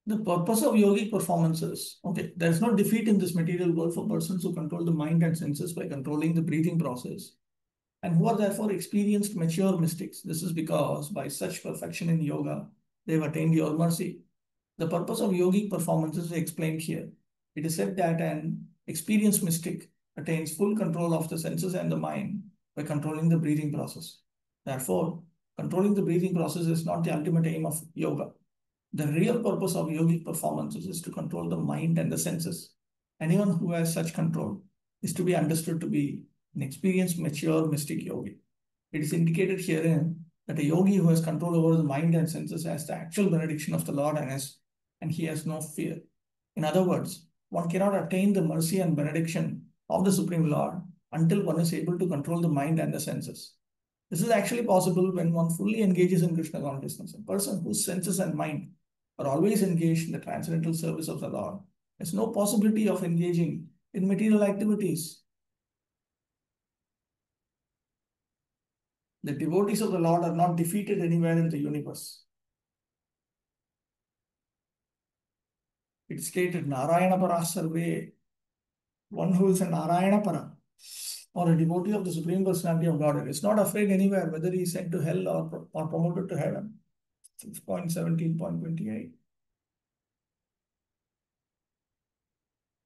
The purpose of yogic performances, okay, there is no defeat in this material world for persons who control the mind and senses by controlling the breathing process and who are therefore experienced mature mystics. This is because by such perfection in yoga, they have attained your mercy. The purpose of yogic performances is explained here. It is said that an experienced mystic attains full control of the senses and the mind by controlling the breathing process. Therefore, controlling the breathing process is not the ultimate aim of yoga. The real purpose of yogic performances is to control the mind and the senses. Anyone who has such control is to be understood to be an experienced, mature, mystic yogi. It is indicated herein that a yogi who has control over the mind and senses has the actual benediction of the Lord and he has no fear. In other words, one cannot attain the mercy and benediction of the Supreme Lord until one is able to control the mind and the senses. This is actually possible when one fully engages in Krishna consciousness. A person whose senses and mind are always engaged in the transcendental service of the Lord has no possibility of engaging in material activities. The devotees of the Lord are not defeated anywhere in the universe. It's stated Narayana Para Sarve, one who is a Narayana Para or a devotee of the Supreme Personality of Godhead is not afraid anywhere whether he is sent to hell or promoted to heaven. 6.17.28.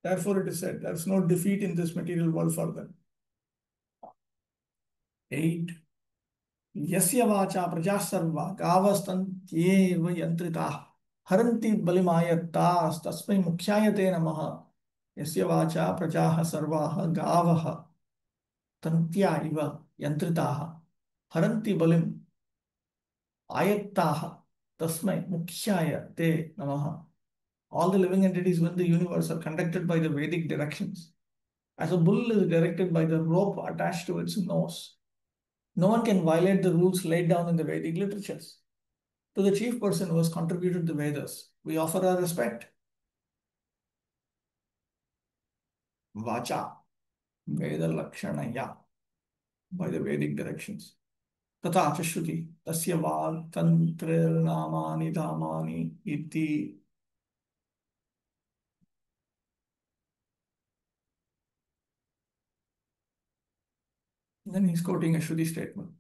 Therefore, it is said there is no defeat in this material world for them. 8. Yasya vacha praja sarva gavastantyeva yantritaah haranti balimayattas tasmai mukhyayate namaha. Yasya vacha prajaha sarvaha gavaha tantya iva yantritaah haranti balim ayattaah tasmai mukhyayate namaha. All the living entities within the universe are conducted by the Vedic directions. As a bull is directed by the rope attached to its nose, no one can violate the rules laid down in the Vedic literatures. To the chief person who has contributed the Vedas, we offer our respect. Vacha, Veda Lakshanaya, by the Vedic directions. Tata Chashruti, Tasya Val, Tantra Namani Dhamani, Iti. Then he's quoting a Shruti statement.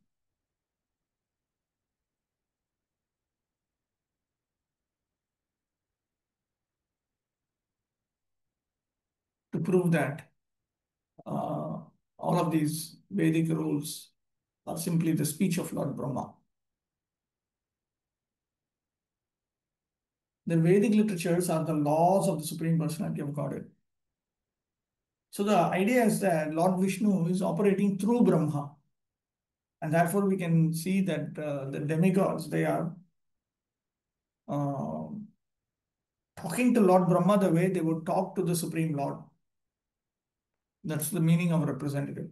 To prove that all of these Vedic rules are simply the speech of Lord Brahma. The Vedic literatures are the laws of the Supreme Personality of Godhead. So the idea is that Lord Vishnu is operating through Brahma. And therefore we can see that the demigods, they are talking to Lord Brahma the way they would talk to the Supreme Lord. That's the meaning of representative.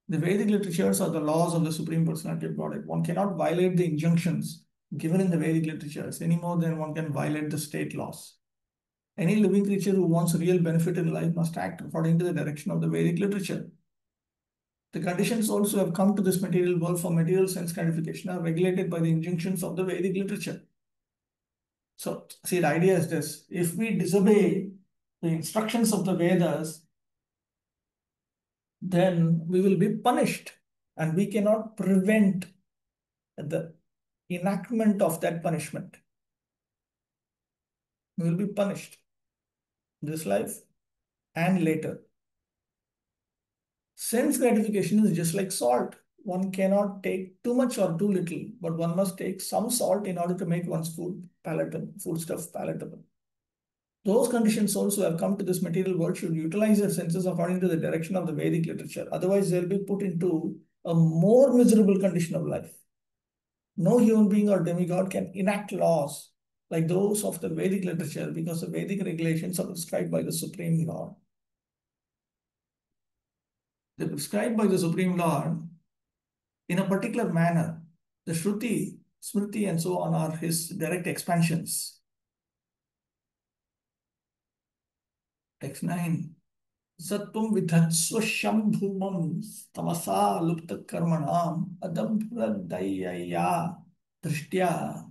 The Vedic literatures are the laws of the Supreme Personality of Godhead. One cannot violate the injunctions given in the Vedic literatures any more than one can violate the state laws. Any living creature who wants real benefit in life must act according to the direction of the Vedic literature. The conditioned souls who have come to this material world for material sense gratification are regulated by the injunctions of the Vedic literature. So, see, the idea is this: if we disobey the instructions of the Vedas, then we will be punished, and we cannot prevent the enactment of that punishment. We will be punished this life and later. Sense gratification is just like salt. One cannot take too much or too little, but one must take some salt in order to make one's foodstuff palatable. Those conditioned souls who have come to this material world should utilize their senses according to the direction of the Vedic literature. Otherwise, they'll be put into a more miserable condition of life. No human being or demigod can enact laws like those of the Vedic literature because the Vedic regulations are prescribed by the Supreme Lord. They're prescribed by the Supreme Lord in a particular manner. The Shruti, Smriti, and so on are his direct expansions. Text 9. Sattvam vidhatsva bhumam tamasa lupta karmanam adabhradayaya drishtya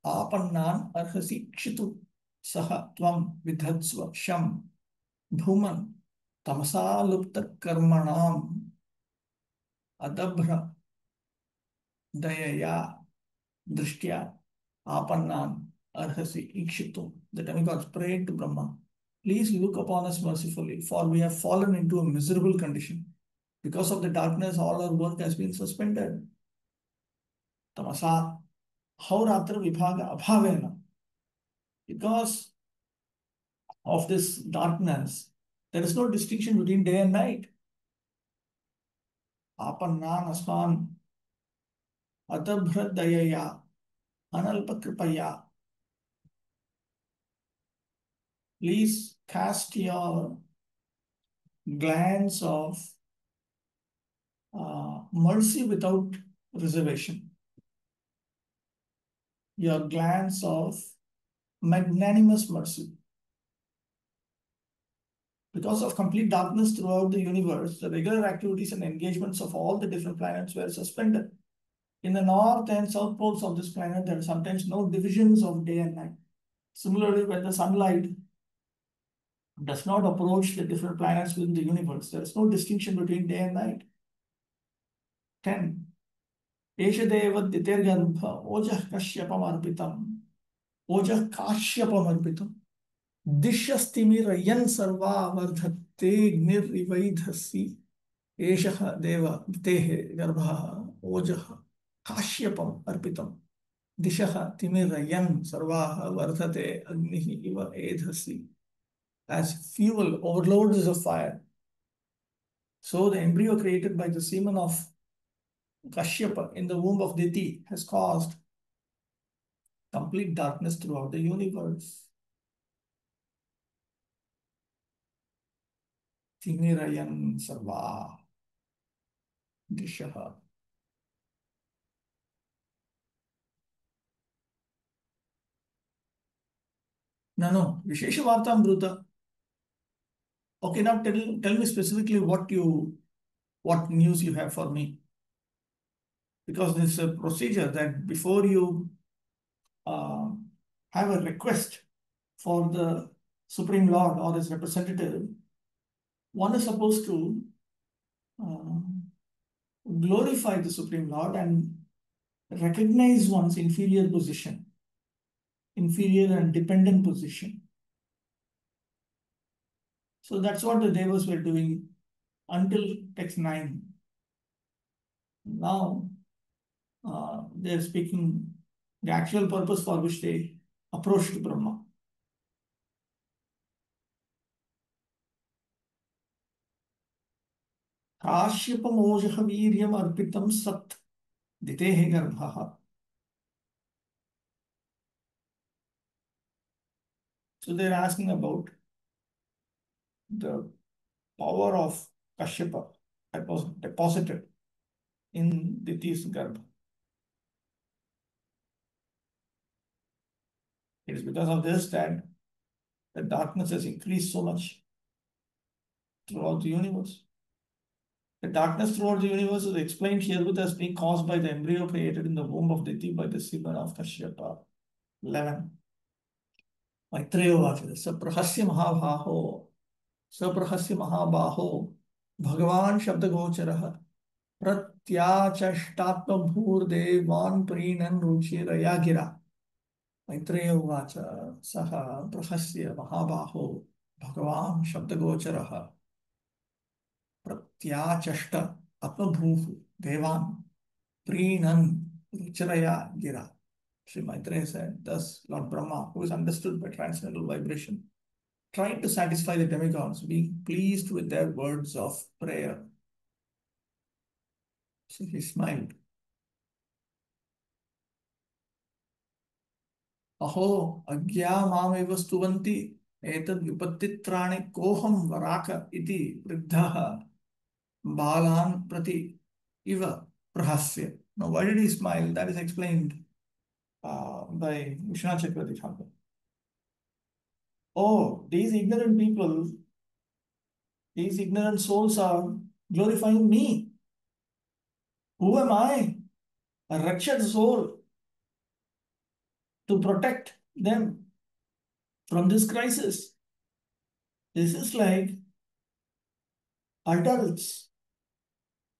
apannan arhasi kshitu saha tvam vidhatsva bhuman tamasa lupta karmanam adabhradayaya drishtya apannan arhasi ikshitu. The demigods prayed to Brahma, please look upon us mercifully, for we have fallen into a miserable condition. Because of the darkness, all our work has been suspended. Tamasa hauratra vibhaga abhavena. Because of this darkness, there is no distinction between day and night. Apannan asman adabhradayaya analpakripaya. Please cast your glance of mercy without reservation, your glance of magnanimous mercy. Because of complete darkness throughout the universe, the regular activities and engagements of all the different planets were suspended. In the north and south poles of this planet, there are sometimes no divisions of day and night. Similarly, when the sunlight does not approach the different planets within the universe, there is no distinction between day and night. 10. Eshadeva ditirgarbha ojah kashyapam arpitam Dishyastimirayan sarva vardhate nirvaidhasi Eshaha deva tehe garbha ojah kashyapam arpitam Dishaha timirayan sarva vardhate agnihi iva edhasi. As fuel overloads of fire, so the embryo created by the semen of Kashyapa in the womb of Diti has caused complete darkness throughout the universe. Timirayan sarva dishaha. No. Vishesha Vartam Bruta. Okay, now tell me specifically what news you have for me. Because this is a procedure that before you have a request for the Supreme Lord or his representative, one is supposed to glorify the Supreme Lord and recognize one's inferior position, inferior and dependent position. So that's what the Devas were doing until text 9. Now they're speaking the actual purpose for which they approached Brahma. Kashyapamojah viryam arpitam sat ditehe garbhaha. So they're asking about the power of Kashyapa that was deposited in Diti's Garbha. It is because of this that the darkness has increased so much throughout the universe. The darkness throughout the universe is explained herewith as being caused by the embryo created in the womb of Diti by the semen of Kashyapa. 11. Maitreya Vacha. Saprahasya Mahabhaho. Saprahasya Mahabhaho. Bhagavan Shabdagocharaha. प्रत्याचष्टात्मभूर्देवान् प्रीणन् रुचिरया गिरा मैत्रेय उवाच सः प्रहस्य महाबाहो भगवान् शब्दगोचरः प्रत्याचष्ट आत्मभूः देवान् प्रीणन् रुचिरया गिरा. Sri Maitreya said, thus Lord Brahma, who is understood by transcendental vibration, tried to satisfy the demigods, being pleased with their words of prayer. So he smiled. Aho agya mamev stuvanti etad vipattitrani koham varaka iti vriddhaha balan prati iva prahasya. Now, why did he smile? That is explained by Vishwanath Chakravarti Thakur. Oh, these ignorant people, these ignorant souls are glorifying me. Who am I? A wretched soul to protect them from this crisis. This is like adults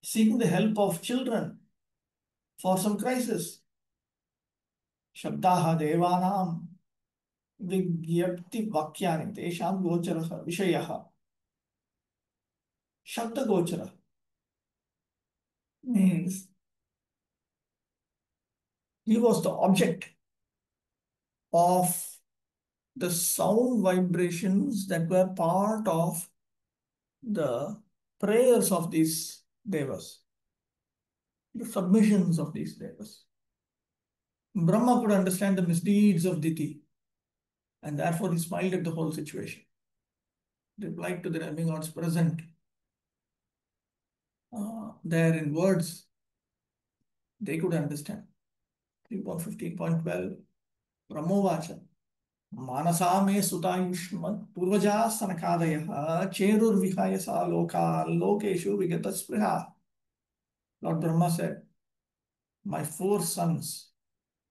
seeking the help of children for some crisis. Shabdaha devanam vigyapti vakyani tesham gocharaha vishayaha. Shabda gochara means he was the object of the sound vibrations that were part of the prayers of these devas, the submissions of these devas. Brahma could understand the misdeeds of Diti, and therefore he smiled at the whole situation. Replied to the demigods present there in words, they could understand. 3.15.12 Brahmovacha Manasa me sutayushmat purvaja sanakadayaha cherur vihayasa loka lokeshu vigata spriha. Lord Brahma said, my four sons,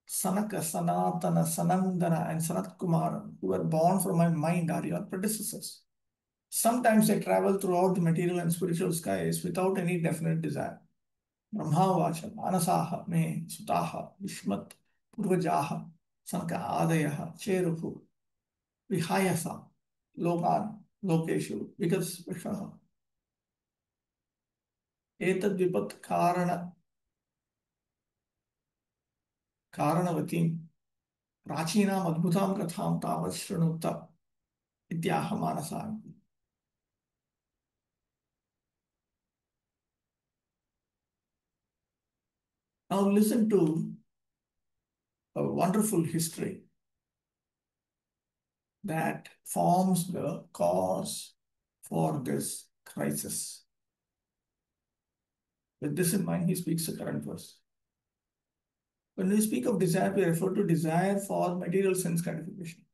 Sanaka, Sanatana, Sanandana, and Sanat Kumara, who were born from my mind, are your predecessors. Sometimes they travel throughout the material and spiritual skies without any definite desire. Brahmavacha, Manasaha, Me, Sutaha, Vishmat, Purvajaha, Sanaka Adayaha, Cheruhu, Vihayasa, Lokan, Lokeshu, because Vishaha. Etad Vipat Karanavatim, Prachinam Adbhutam Katham Tavat Shranutta, Ityaha Manasam. Now listen to a wonderful history that forms the cause for this crisis. With this in mind, he speaks the current verse. When we speak of desire, we refer to desire for material sense gratification.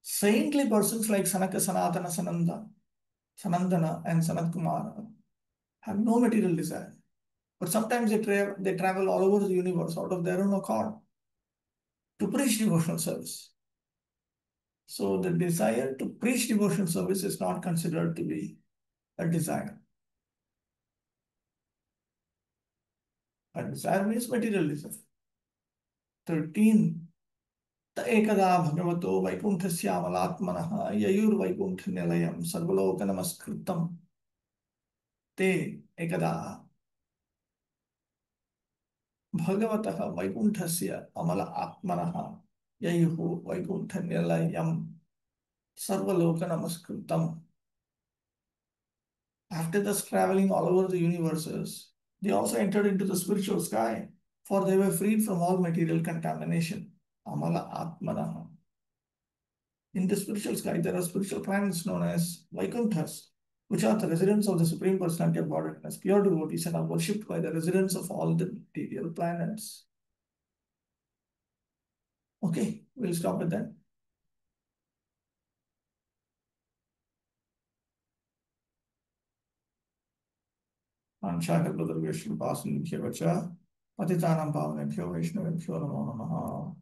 Saintly persons like Sanaka, Sanatana, Sanandana, and Sanat Kumara have no material desire. But sometimes they travel all over the universe out of their own accord to preach devotional service. So the desire to preach devotional service is not considered to be a desire. A desire means material desire. 13. Ta ekada bhagavato vaikunthasyamalatmanaha yayur vaikunthanyalayam sarvaloka namaskritam te ekada bhagavatah vaikunthasya amala atmanaha yayuhu vaikunthanyalayam sarvaloka namaskritam. After thus traveling all over the universes, they also entered into the spiritual sky, for they were freed from all material contamination. Amala Atmanaha. In the spiritual sky, there are spiritual planets known as Vaikunthas, which are the residents of the Supreme Personality of Godhead, as pure devotees and are worshipped by the residents of all the material planets. Okay, we'll stop with that. Anshakapradharveshnu Pasanibhyo Vacha Patitanam Pavanebhyo Vaishnavebhyo Namo Namaha.